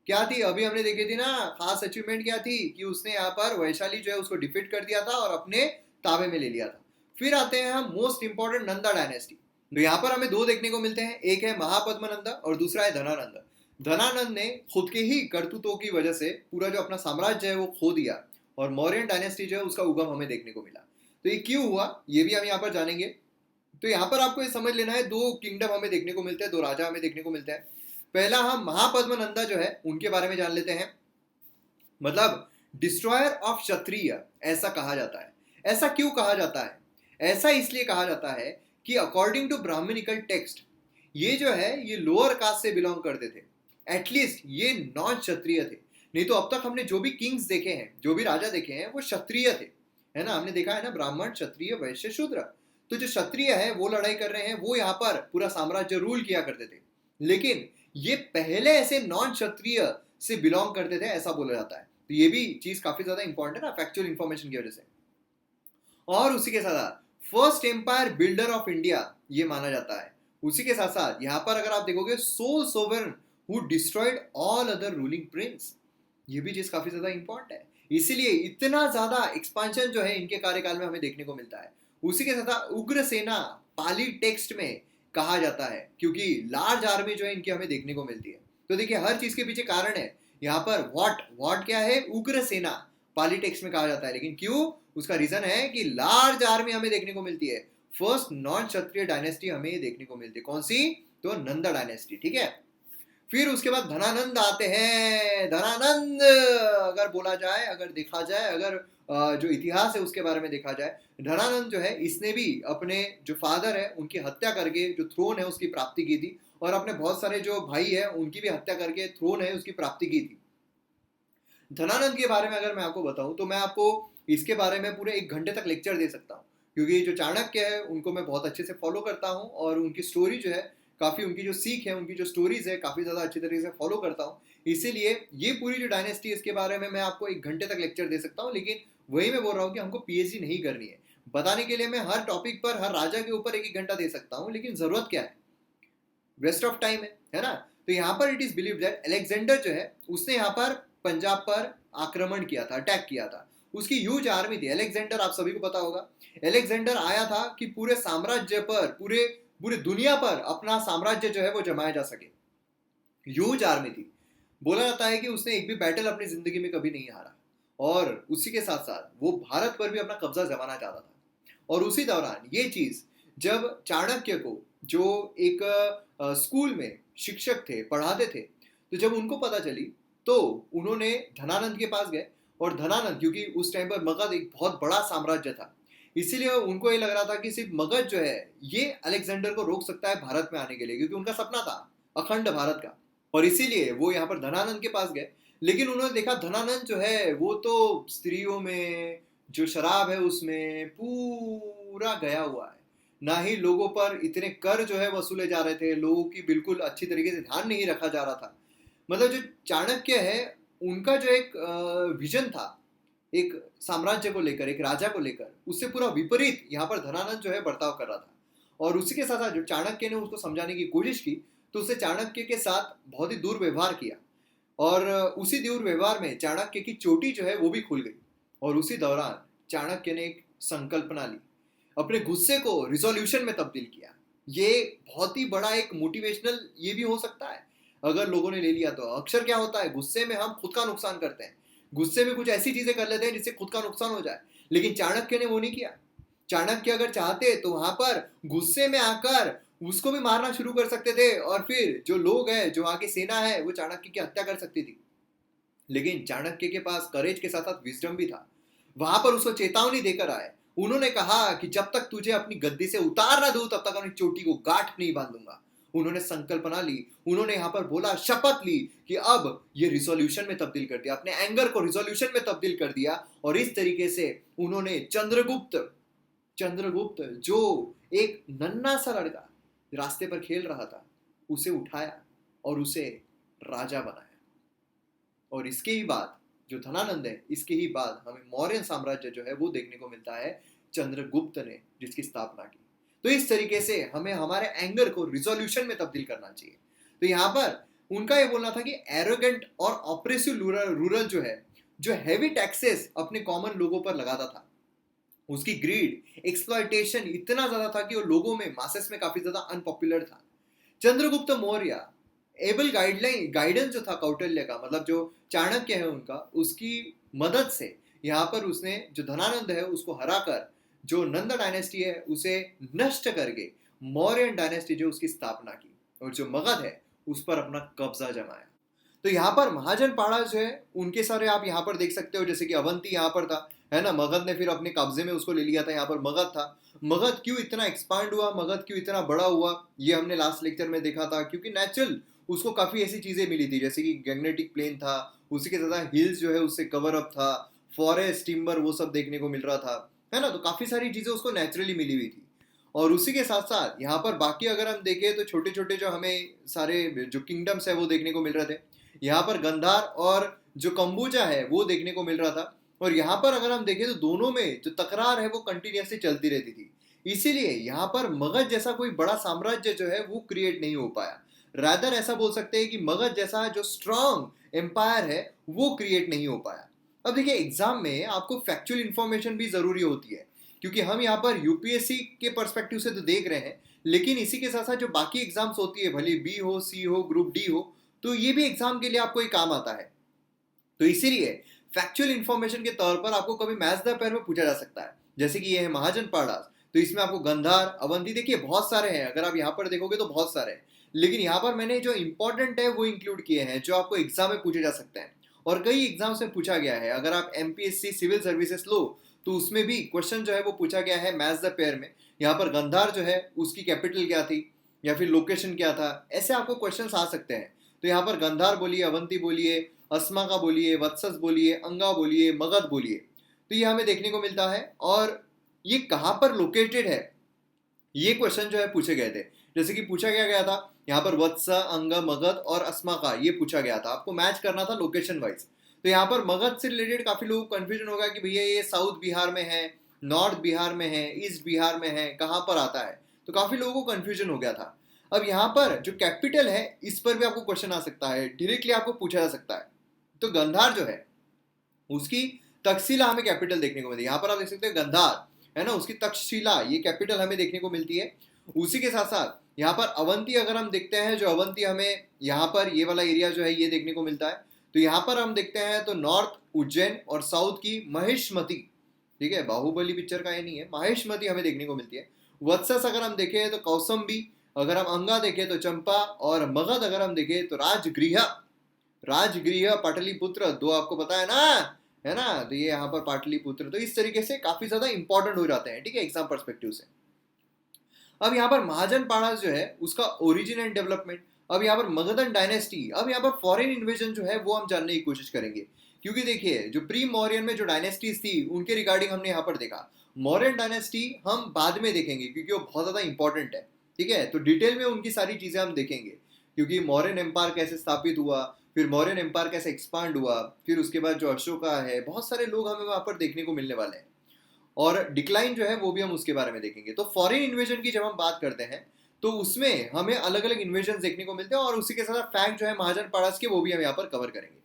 क्या थी, अभी हमने देखी थी ना, खास अचीवमेंट क्या थी कि उसने यहाँ पर वैशाली जो है उसको डिफीट कर दिया था और अपने ताबे में ले लिया था। फिर आते हैं हम मोस्ट इंपॉर्टेंट नंदा डायनेस्टी। तो यहाँ पर हमें दो देखने को मिलते हैं, एक है महापद्मनंदा और दूसरा है धनानंद। धनानंद ने खुद के ही करतूतों की वजह से पूरा जो अपना साम्राज्य है वो खो दिया और मौर्यन डायनेस्टी जो है उसका उगम हमें देखने को मिला। तो ये क्यों हुआ ये भी हम यहाँ पर जानेंगे। तो यहाँ पर आपको ये समझ लेना है, दो किंगडम हमें देखने को मिलते हैं, दो राजा हमें देखने को मिलते हैं। पहला हम महापद्मनंदा जो है उनके बारे में जान लेते हैं। मतलब डिस्ट्रॉयर ऑफ क्षत्रिय ऐसा कहा जाता है। ऐसा क्यों कहा जाता है? ऐसा इसलिए कहा जाता है कि अकॉर्डिंग टू ब्राह्मणिकल टेक्स्ट ये जो है ये लोअर कास्ट से बिलोंग करते थे, एटलीस्ट ये नॉन क्षत्रिय थे। नहीं तो अब तक हमने जो भी किंग्स देखे हैं, जो भी राजा देखे हैं वो क्षत्रिय थे, है ना। हमने देखा है ना, ब्राह्मण, क्षत्रिय, वैश्य, शूद्र। तो जो क्षत्रिय है वो लड़ाई कर रहे हैं, वो यहाँ पर पूरा साम्राज्य रूल किया करते थे। लेकिन ये पहले ऐसे नॉन क्षत्रिय से बिलोंग करते थे ऐसा बोला जाता है। तो ये भी चीज काफी ज्यादा इंपॉर्टेंट है ना, फैक्चुअल इंफॉर्मेशन की वजह से। और उसी के साथ first empire builder of India ये माना जाता है। उसी के साथ साथ यहाँ पर अगर आप देखोगे, sole sovereign who destroyed all other ruling prince, ये भी चीज काफी ज्यादा इंपॉर्टेंट है। इसीलिए इतना ज्यादा एक्सपांशन जो है इनके कार्यकाल में हमें देखने को मिलता है। उसी के साथ उग्र सेना पाली टेक्स्ट में कहा जाता है, क्योंकि लार्ज आर्मी जो है इनकी हमें देखने को मिलती है। तो देखिए हर चीज के पीछे कारण है। यहाँ पर वॉट क्या है, उग्र सेना पॉलिटिक्स में कहा जाता है। लेकिन क्यों, उसका रीजन है कि लार्ज आर्मी हमें देखने को मिलती है। फर्स्ट नॉन क्षत्रिय डायनेस्टी हमें देखने को मिलती है, कौन सी, तो नंदा डायनेस्टी, ठीक है। फिर उसके बाद धनानंद आते हैं। धनानंद अगर बोला जाए, अगर देखा जाए, अगर जो इतिहास है उसके बारे में देखा जाए, धनानंद जो है इसने भी अपने जो फादर है उनकी हत्या करके जो थ्रोन है उसकी प्राप्ति की थी, और अपने बहुत सारे जो भाई है उनकी भी हत्या करके थ्रोन है उसकी प्राप्ति की थी। धनानंद के बारे में अगर मैं आपको बताऊं तो मैं आपको इसके बारे में पूरे 1 घंटे तक लेक्चर दे सकता हूं, क्योंकि जो चाणक्य है उनको मैं बहुत अच्छे से फॉलो करता हूं, और उनकी स्टोरी जो है काफ़ी, उनकी जो सीख है, उनकी जो स्टोरीज है काफ़ी ज़्यादा अच्छी तरीके से फॉलो करता हूँ। इसीलिए ये पूरी जो डायनेस्टी है इसके बारे में मैं आपको 1 घंटे तक लेक्चर दे सकता हूँ, लेकिन वही मैं बोल रहा हूँ कि हमको पीएचडी नहीं करनी है। बताने के लिए मैं हर टॉपिक पर, हर राजा के ऊपर 1-1 घंटा दे सकता हूँ, लेकिन ज़रूरत क्या है, वेस्ट ऑफ टाइम है ना। तो यहाँ पर it is believe that Alexander जो है उसने यहाँ पर पंजाब पर आक्रमण किया था, अटैक किया था। उसकी ह्यूज आर्मी थी। अलेक्जेंडर आप सभी को पता होगा, अलेक्जेंडर आया था कि पूरे साम्राज्य पर, पूरे पूरी दुनिया पर अपना साम्राज्य जो है वो जमाया जा सके। ह्यूज आर्मी थी। बोला जाता है कि उसने एक भी बैटल अपनी जिंदगी में कभी नहीं हारा, और उसी के साथ साथ वो भारत पर भी अपना कब्जा जमाना चाहता था। और उसी दौरान ये चीज जब चाणक्य को, जो एक स्कूल में शिक्षक थे, पढ़ाते थे, तो जब उनको पता चली तो उन्होंने धनानंद के पास गए। और धनानंद, क्योंकि उस टाइम पर मगध एक बहुत बड़ा साम्राज्य था, इसीलिए उनको ये लग रहा था कि सिर्फ मगध जो है ये अलेक्जेंडर को रोक सकता है भारत में आने के लिए, क्योंकि उनका सपना था अखंड भारत का। और इसीलिए वो यहाँ पर धनानंद के पास गए। लेकिन उन्होंने देखा धनानंद जो है वो तो स्त्रियों में, जो शराब है उसमें पूरा गया हुआ है। ना ही लोगों पर इतने कर जो है वसूले जा रहे थे, लोगों की बिल्कुल अच्छी तरीके से ध्यान नहीं रखा जा रहा था। मतलब जो चाणक्य है उनका जो एक विजन था एक साम्राज्य को लेकर, एक राजा को लेकर, उससे पूरा विपरीत यहाँ पर धनानंद जो है बर्ताव कर रहा था। और उसी के साथ साथ जो चाणक्य ने उसको समझाने की कोशिश की, तो उससे चाणक्य के साथ बहुत ही दुर्व्यवहार किया। और उसी दुर्व्यवहार में चाणक्य की चोटी जो है वो भी खुल गई। और उसी दौरान चाणक्य ने एक संकल्पना ली, अपने गुस्से को रिजोल्यूशन में तब्दील किया। ये बहुत ही बड़ा एक मोटिवेशनल ये भी हो सकता है अगर लोगों ने ले लिया तो। अक्सर क्या होता है, गुस्से में हम खुद का नुकसान करते हैं, गुस्से में कुछ ऐसी चीजें कर लेते हैं जिससे खुद का नुकसान हो जाए। लेकिन चाणक्य ने वो नहीं किया। चाणक्य अगर चाहते तो वहां पर गुस्से में आकर उसको भी मारना शुरू कर सकते थे, और फिर जो लोग हैं, जो वहां की सेना है, वो चाणक्य की हत्या कर सकती थी। लेकिन चाणक्य के पास करेज के साथ साथ विजडम भी था। वहां पर उसको चेतावनी देकर आए। उन्होंने कहा कि जब तक तुझे अपनी गद्दी से उतार ना दूं तब तक अपनी चोटी को गांठ नहीं बांधूंगा। उन्होंने संकल्पना ली, उन्होंने यहाँ पर बोला, शपथ ली कि अब ये रिजोल्यूशन में तब्दील कर दिया, अपने एंगर को रिजोल्यूशन में तब्दील कर दिया। और इस तरीके से उन्होंने चंद्रगुप्त जो एक नन्हा सा लड़का रास्ते पर खेल रहा था, उसे उठाया और उसे राजा बनाया। और इसके ही बाद जो धनानंद है, इसके ही बाद हमें मौर्य साम्राज्य जो है वो देखने को मिलता है, चंद्रगुप्त ने जिसकी स्थापना की। तो इस तरीके से हमें हमारे एंगर को रिजोल्यूशन में तब्दील करना चाहिए। तो यहाँ पर उनका ये बोलना था कि एरोगेंट और ऑपरेसिव रूरल जो है, जो हैवी टैक्सेस अपने कॉमन लोगों पर लगाता था, उसकी ग्रीड, एक्सप्लॉयटेशन इतना ज्यादा था कि वो लोगों में, मासेस में काफी ज्यादा अनपॉपुलर था। चंद्रगुप्त मौर्य एबल गाइडेंस जो था कौटिल्य का, मतलब जो चाणक्य है उनका, उसकी मदद से यहाँ पर उसने जो धनानंद है उसको हराकर जो नंदा डायनेस्टी है उसे नष्ट करके मौर्य डायनेस्टी जो उसकी स्थापना की, और जो मगध है उस पर अपना कब्जा जमाया। तो यहाँ पर महाजन पाड़ा जो है उनके सारे आप यहाँ पर देख सकते हो, जैसे कि अवंती यहाँ पर था, है ना। मगध ने फिर अपने कब्जे में उसको ले लिया था। यहाँ पर मगध था। मगध क्यों इतना एक्सपांड हुआ, मगध क्यों इतना बड़ा हुआ, ये हमने लास्ट लेक्चर में देखा था। क्योंकि नेचुरल उसको काफी ऐसी चीजें मिली थी, जैसे कि गैंगनेटिक प्लेन था, उसी के साथ हिल्स जो है उससे कवर अप था, फॉरेस्ट, टिम्बर, वो सब देखने को मिल रहा था, है ना। तो काफी सारी चीजें उसको नेचुरली मिली हुई थी। और उसी के साथ साथ यहाँ पर बाकी अगर हम देखें तो छोटे छोटे जो हमें सारे जो किंगडम्स है वो देखने को मिल रहे थे। यहाँ पर गंधार और जो कंबोजा है वो देखने को मिल रहा था। और यहाँ पर अगर हम देखें तो दोनों में जो तकरार है वो कंटिन्यूसली चलती रहती थी। इसीलिए यहाँ पर मगध जैसा कोई बड़ा साम्राज्य जो है वो क्रिएट नहीं हो पाया। रादर ऐसा बोल सकते हैं कि मगध जैसा जो स्ट्रॉन्ग एम्पायर है वो क्रिएट नहीं हो पाया। अब देखिए, एग्जाम में आपको फैक्चुअल इंफॉर्मेशन भी जरूरी होती है, क्योंकि हम यहाँ पर यूपीएससी के पर्सपेक्टिव से तो देख रहे हैं, लेकिन इसी के साथ साथ जो बाकी एग्जाम्स होती है, भले बी हो, सी हो, ग्रुप डी हो, तो ये भी एग्जाम के लिए आपको एक काम आता है। तो इसीलिए फैक्चुअल इंफॉर्मेशन के तौर पर आपको कभी मैच द पेयर में पूछा जा सकता है। जैसे कि ये है महाजन पाड़ास, तो इसमें आपको गंधार, अवंती, देखिए बहुत सारे हैं, अगर आप यहाँ पर देखोगे तो बहुत सारे हैं, लेकिन यहाँ पर मैंने जो इंपॉर्टेंट है वो इंक्लूड किए हैं जो आपको एग्जाम में पूछे जा सकते हैं। और कई एग्जाम्स में पूछा गया है, अगर आप एमपीएससी सिविल सर्विसेज लो तो उसमें भी क्वेश्चन जो है वो पूछा गया है मैच द पेयर में। यहाँ पर गंधार जो है उसकी कैपिटल क्या थी या फिर लोकेशन क्या था, ऐसे आपको क्वेश्चन आ सकते हैं। तो यहाँ पर गंधार बोलिए, अवंती बोलिए, अस्मा का बोलिए, वत्सस बोलिए, अंगा बोलिए, मगध बोलिए, तो ये हमें देखने को मिलता है। और ये कहाँ पर लोकेटेड है ये क्वेश्चन जो है पूछे गए थे। जैसे कि पूछा गया था यहाँ पर वत्सा, अंग, मगध और अस्मा का ये पूछा गया था, आपको मैच करना था लोकेशन वाइज। तो यहाँ पर मगध से रिलेटेड काफी लोगों को कंफ्यूजन होगा कि भैया ये साउथ बिहार में है, नॉर्थ बिहार में है, ईस्ट बिहार में है, कहाँ पर आता है, तो काफी लोगों को कंफ्यूजन हो गया था। अब यहाँ पर जो कैपिटल है इस पर भी आपको क्वेश्चन आ सकता है, डायरेक्टली आपको पूछा जा सकता है। तो गंधार जो है उसकी तक्षशिला हमें कैपिटल देखने को मिलती है, यहाँ पर आप देख सकते हैं गंधार है ना, उसकी तक्षशिला ये कैपिटल हमें देखने को मिलती है। उसी के साथ साथ यहाँ पर अवंती अगर हम देखते हैं, जो अवंती हमें यहाँ पर ये वाला एरिया जो है ये देखने को मिलता है। तो यहाँ पर हम देखते हैं तो नॉर्थ उज्जैन और साउथ की महेशमती, ठीक है, बाहुबली पिक्चर का ये नहीं है, महेशमती हमें देखने को मिलती है। वत्सस अगर हम देखें तो कौसंबी, अगर हम अंगा देखें तो चंपा, और मगध अगर हम देखें तो राजगृह, राजगृह पाटलिपुत्र, दो आपको पता है ना, है ना, तो ये यहाँ पर पाटलिपुत्र। तो इस तरीके से काफी ज्यादा इंपॉर्टेंट हो जाते हैं, ठीक है, एग्जाम पर्सपेक्टिव से। अब यहाँ पर महाजन पाड़ा जो है उसका ओरिजिन एंड डेवलपमेंट। अब यहाँ पर मगधन डायनेस्टी, अब यहाँ पर फॉरेन इन्वेजन जो है वो हम जानने की कोशिश करेंगे, क्योंकि देखिए जो प्री मौर्यन में जो डायनेस्टीज थी उनके रिगार्डिंग हमने यहाँ पर देखा। मौर्यन डायनेस्टी हम बाद में देखेंगे क्योंकि वो बहुत ज्यादा इंपॉर्टेंट है, ठीक है, तो डिटेल में उनकी सारी चीजें हम देखेंगे, क्योंकि मौर्यन एम्पायर कैसे स्थापित हुआ, फिर मौर्यन एम्पायर कैसे एक्सपांड हुआ, फिर उसके बाद जो अशोका है, बहुत सारे लोग हमें वहां पर देखने को मिलने वाले हैं, और डिक्लाइन जो है वो भी हम उसके बारे में देखेंगे। तो फॉरेन इन्वेजन की जब हम बात करते हैं तो उसमें हमें अलग अलग इन्वेजन देखने को मिलते हैं, और उसी के साथ फैक्ट जो है महाजन पाड़ास के वो भी हम यहाँ पर कवर करेंगे।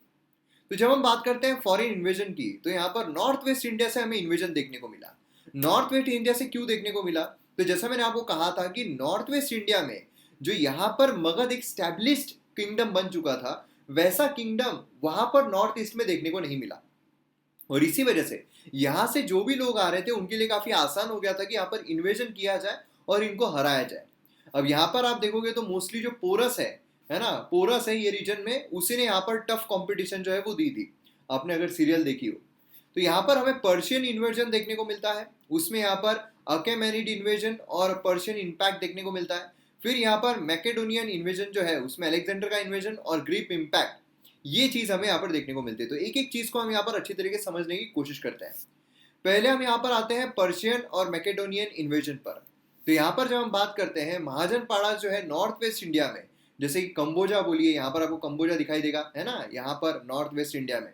तो जब हम बात करते हैं फॉरेन इन्वेजन की, तो यहाँ पर नॉर्थ वेस्ट इंडिया से हमें इन्वेजन देखने को मिला। नॉर्थ वेस्ट इंडिया से क्यों देखने को मिला, तो जैसा मैंने आपको कहा था कि नॉर्थ वेस्ट इंडिया में जो यहाँ पर मगध एक स्टैब्लिश्ड किंगडम बन चुका था, वैसा किंगडम वहां पर नॉर्थ ईस्ट में देखने को नहीं मिला, और इसी वजह से यहाँ से जो भी लोग आ रहे थे उनके लिए काफी आसान हो गया था कि यहाँ पर इन्वेजन किया जाए और इनको हराया जाए। अब यहाँ पर आप देखोगे तो मोस्टली जो पोरस है ना, पोरस है ये रीजन में, उसी ने यहाँ पर टफ कंपटीशन जो है वो दी थी, आपने अगर सीरियल देखी हो। तो यहाँ पर हमें पर्शियन इन्वेजन देखने को मिलता है, उसमें यहाँ पर अकेमेनिड इन्वेजन और पर्शियन इंपैक्ट देखने को मिलता है। फिर यहाँ पर मैकेडोनियन इन्वेजन जो है उसमें अलेक्जेंडर का इन्वेजन और ग्रीक इंपैक्ट, ये चीज हमें यहाँ पर देखने को मिलती है। तो एक एक चीज को हम यहाँ पर अच्छी तरीके से समझने की कोशिश करते हैं। पहले हम यहाँ पर आते हैं पर्शियन और मैकेडोनियन इन्वेजन पर। तो यहाँ पर जब हम बात करते हैं महाजन पाड़ा जो है नॉर्थ वेस्ट इंडिया में, जैसे कि कंबोजा बोलिए, यहाँ पर आपको कंबोजा दिखाई देगा, है ना, यहाँ पर नॉर्थ वेस्ट इंडिया में,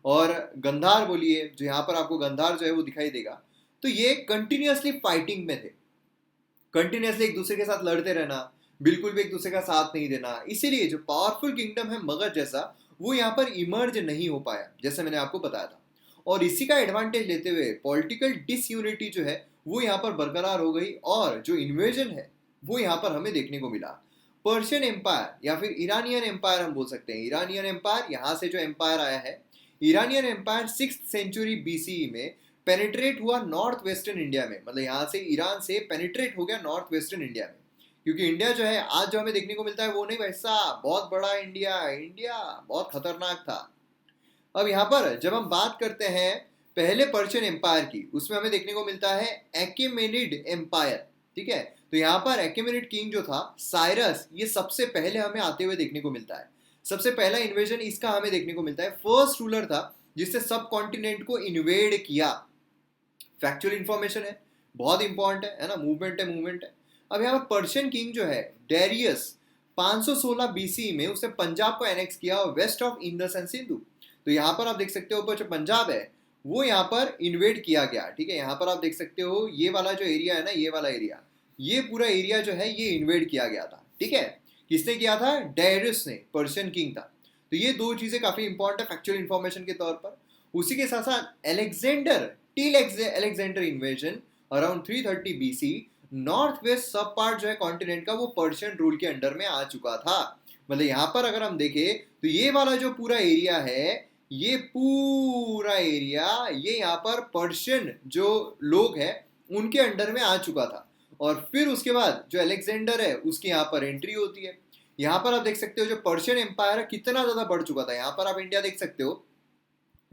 और गंधार बोलिए जो यहाँ पर आपको गंधार जो है वो दिखाई देगा। तो ये कंटिन्यूसली फाइटिंग में थे, कंटिन्यूसली एक दूसरे के साथ लड़ते रहना, बिल्कुल भी एक दूसरे का साथ नहीं देना, इसीलिए जो पावरफुल किंगडम है मगध जैसा वो यहाँ पर इमर्ज नहीं हो पाया, जैसे मैंने आपको बताया था। और इसी का एडवांटेज लेते हुए पॉलिटिकल डिसयूनिटी जो है वो यहाँ पर बरकरार हो गई, और जो इन्वेजन है वो यहाँ पर हमें देखने को मिला। पर्शियन एम्पायर या फिर ईरानियन एम्पायर हम बोल सकते हैं, ईरानियन एम्पायर यहाँ से जो एम्पायर आया है, Iranian empire 6th century BCE में पेनिट्रेट हुआ नॉर्थ वेस्टर्न इंडिया में, मतलब यहाँ से ईरान से पेनिट्रेट हो गया नॉर्थ वेस्टर्न इंडिया में। क्योंकि इंडिया जो है आज जो हमें देखने को मिलता है वो नहीं वैसा बहुत बड़ा इंडिया, इंडिया बहुत खतरनाक था। अब यहाँ पर जब हम बात करते हैं पहले पर्शियन एम्पायर की, उसमें हमें देखने को मिलता है एक्मेनिड एम्पायर, ठीक है। तो यहाँ पर एक्मेनिड किंग जो था साइरस, ये सबसे पहले हमें आते हुए देखने को मिलता है। सबसे पहला इन्वेजन इसका हमें देखने को मिलता है, फर्स्ट रूलर था जिसने सब कॉन्टिनेंट को इन्वेड किया। फैक्चुअल इंफॉर्मेशन है, बहुत इंपॉर्टेंट है ना, मूवमेंट है, मूवमेंट है। अब यहाँ पर पर्शियन किंग जो है डेरियस 516 बीसी में उसने पंजाब को एनेक्स किया और west of Indus and Sindhu. तो यहाँ पर आप देख सकते हो ऊपर जो पंजाब है वो यहाँ पर इन्वेड किया गया, ठीक है। यहाँ पर आप देख सकते हो ये वाला जो एरिया है ना, ये वाला एरिया, ये पूरा एरिया जो है ये इन्वेड किया गया था, ठीक है। किसने किया था? डेरियस ने, पर्शियन किंग था। तो ये दो चीजें काफी इंपॉर्टेंट है फैक्चुअल इंफॉर्मेशन के तौर पर। उसी के साथ साथ Alexander till Alexander invasion around 330 BC north west सब पार्ट जो है कॉन्टिनेंट का वो पर्शियन रूल के अंडर में आ चुका था। मतलब यहाँ पर अगर हम देखें तो ये वाला जो पूरा एरिया है ये पूरा एरिया ये यहाँ पर पर्शियन जो लोग हैं उनके अंडर में आ चुका था। और फिर उसके बाद जो अलेक्जेंडर है उसकी यहाँ पर एंट्री होती है। यहाँ पर आप देख सकते हो जो पर्शियन एम्पायर है कितना ज़्यादा बढ़ चुका था। यहाँ पर आप इंडिया देख सकते हो,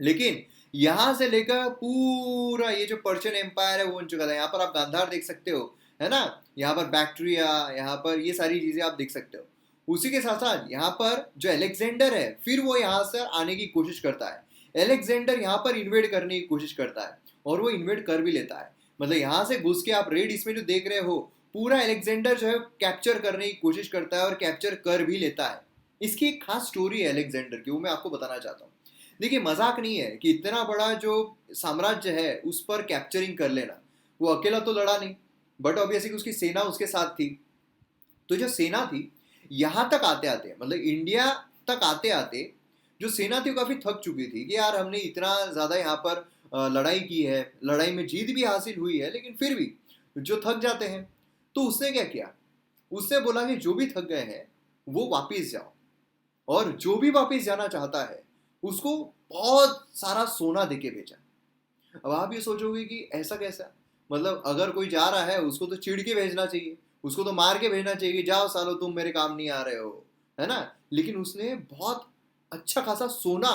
लेकिन यहाँ से लेकर पूरा ये जो पर्शियन एम्पायर है वो बन चुका था। यहाँ पर आप गांधार देख सकते हो, है ना, यहाँ पर बैक्ट्रिया, यहाँ पर ये सारी चीज़ें आप देख सकते हो। उसी के साथ साथ यहाँ पर जो अलेक्जेंडर है फिर वो यहाँ से आने की कोशिश करता है। अलेक्जेंडर यहाँ पर इन्वेड करने की कोशिश करता है और वो इन्वेड कर भी लेता है। मतलब यहाँ से घुस के आप रेड इसमें जो देख रहे हो पूरा अलेक्जेंडर जो है कैप्चर करने की कोशिश करता है और कैप्चर कर भी लेता है। इसकी एक खास स्टोरी है अलेक्जेंडर की, वो मैं आपको बताना चाहता हूँ। देखिए मजाक नहीं है कि इतना बड़ा जो साम्राज्य है उस पर कैप्चरिंग कर लेना। वो अकेला तो लड़ा नहीं, बट ऑब्वियसली उसकी सेना उसके साथ थी। तो जो सेना थी यहाँ तक आते आते, मतलब इंडिया तक आते आते जो सेना थी वो काफ़ी थक चुकी थी कि यार हमने इतना ज़्यादा यहाँ पर लड़ाई की है, लड़ाई में जीत भी हासिल हुई है, लेकिन फिर भी जो थक जाते हैं। तो उसने क्या किया, उसने बोला कि जो भी थक गए हैं वो वापस जाओ, और जो भी वापस जाना चाहता है उसको बहुत सारा सोना देके भेजा। अब आप ये सोचोगे कि ऐसा कैसा, मतलब अगर कोई जा रहा है उसको तो चिढ़ के भेजना चाहिए, उसको तो मार के भेजना चाहिए कि जाओ सालो तुम मेरे काम नहीं आ रहे हो, है ना। लेकिन उसने बहुत अच्छा खासा सोना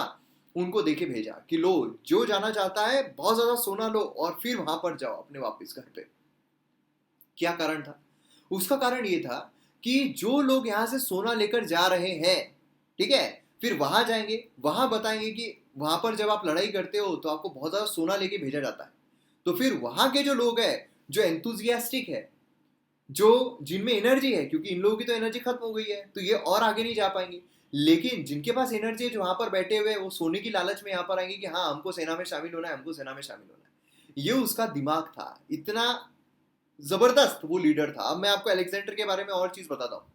उनको देके भेजा कि लो जो जाना चाहता है बहुत ज्यादा सोना लो और फिर वहां पर जाओ अपने वापस घर पे। क्या कारण था उसका? कारण ये था कि जो लोग यहाँ से सोना लेकर जा रहे हैं, ठीक है, फिर वहां जाएंगे, वहां बताएंगे कि वहां पर जब आप लड़ाई करते हो तो आपको बहुत ज्यादा सोना लेके भेजा जाता है। तो फिर वहां के जो लोग हैं जो एंथुजियास्टिक है, जो जिनमें एनर्जी है, क्योंकि इन लोगों की तो एनर्जी खत्म हो गई है तो ये और आगे नहीं जा पाएंगे, लेकिन जिनके पास एनर्जी है जो वहां पर बैठे हुए हैं वो सोने की लालच में यहाँ पर आएंगे कि हाँ हमको सेना में शामिल होना है, हमको सेना में शामिल होना है। ये उसका दिमाग था, इतना जबरदस्त वो लीडर था। अब मैं आपको अलेक्जेंडर के बारे में और चीज बताता हूँ।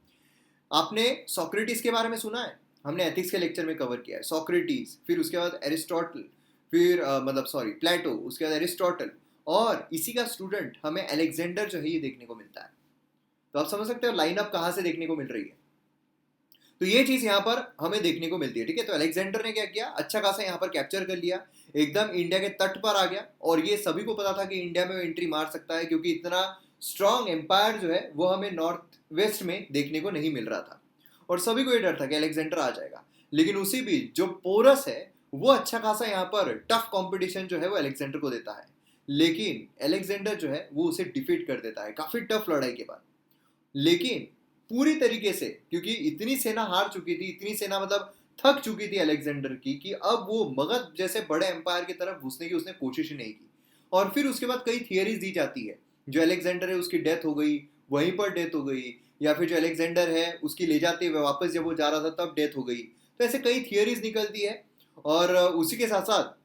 आपने सोक्रेटिस के बारे में सुना है? हमने एथिक्स के लेक्चर में कवर किया है सोक्रेटिस, फिर उसके बाद एरिस्टोटल, फिर मतलब सॉरी प्लेटो, उसके बाद एरिस्टोटल, और इसी का स्टूडेंट हमें अलेक्जेंडर जो है ये देखने को मिलता है। तो आप समझ सकते हो लाइन अप कहाँ से देखने को मिल रही है। तो ये चीज यहाँ पर हमें देखने को मिलती है, ठीक है। तो अलेक्जेंडर ने क्या किया, अच्छा खासा यहाँ पर कैप्चर कर लिया, एकदम इंडिया के तट पर आ गया, और ये सभी को पता था कि इंडिया में वो एंट्री मार सकता है क्योंकि इतना स्ट्रॉन्ग एम्पायर जो है वो हमें नॉर्थ वेस्ट में देखने को नहीं मिल रहा था, और सभी को ये डर था कि अलेक्जेंडर आ जाएगा। लेकिन उसी बीच जो पोरस है वो अच्छा खासा यहाँ पर टफ कॉम्पिटिशन जो है वो अलेक्जेंडर को देता है, लेकिन अलेक्जेंडर जो है वो उसे डिफीट कर देता है काफी टफ लड़ाई के बाद। लेकिन पूरी तरीके से, क्योंकि इतनी सेना हार चुकी थी, इतनी सेना मतलब थक चुकी थी अलेक्जेंडर की, कि अब वो मगध जैसे बड़े एम्पायर की तरफ घुसने की उसने कोशिश ही नहीं की। और फिर उसके बाद कई थियरीज दी जाती है, जो अलेक्जेंडर है उसकी डेथ हो गई, वहीं पर डेथ हो गई, या फिर जो अलेक्जेंडर है उसकी ले जाते हुए वापस जब वो जा रहा था तब डेथ हो गई। तो ऐसे कई थियरीज निकलती है। और उसी के साथ साथ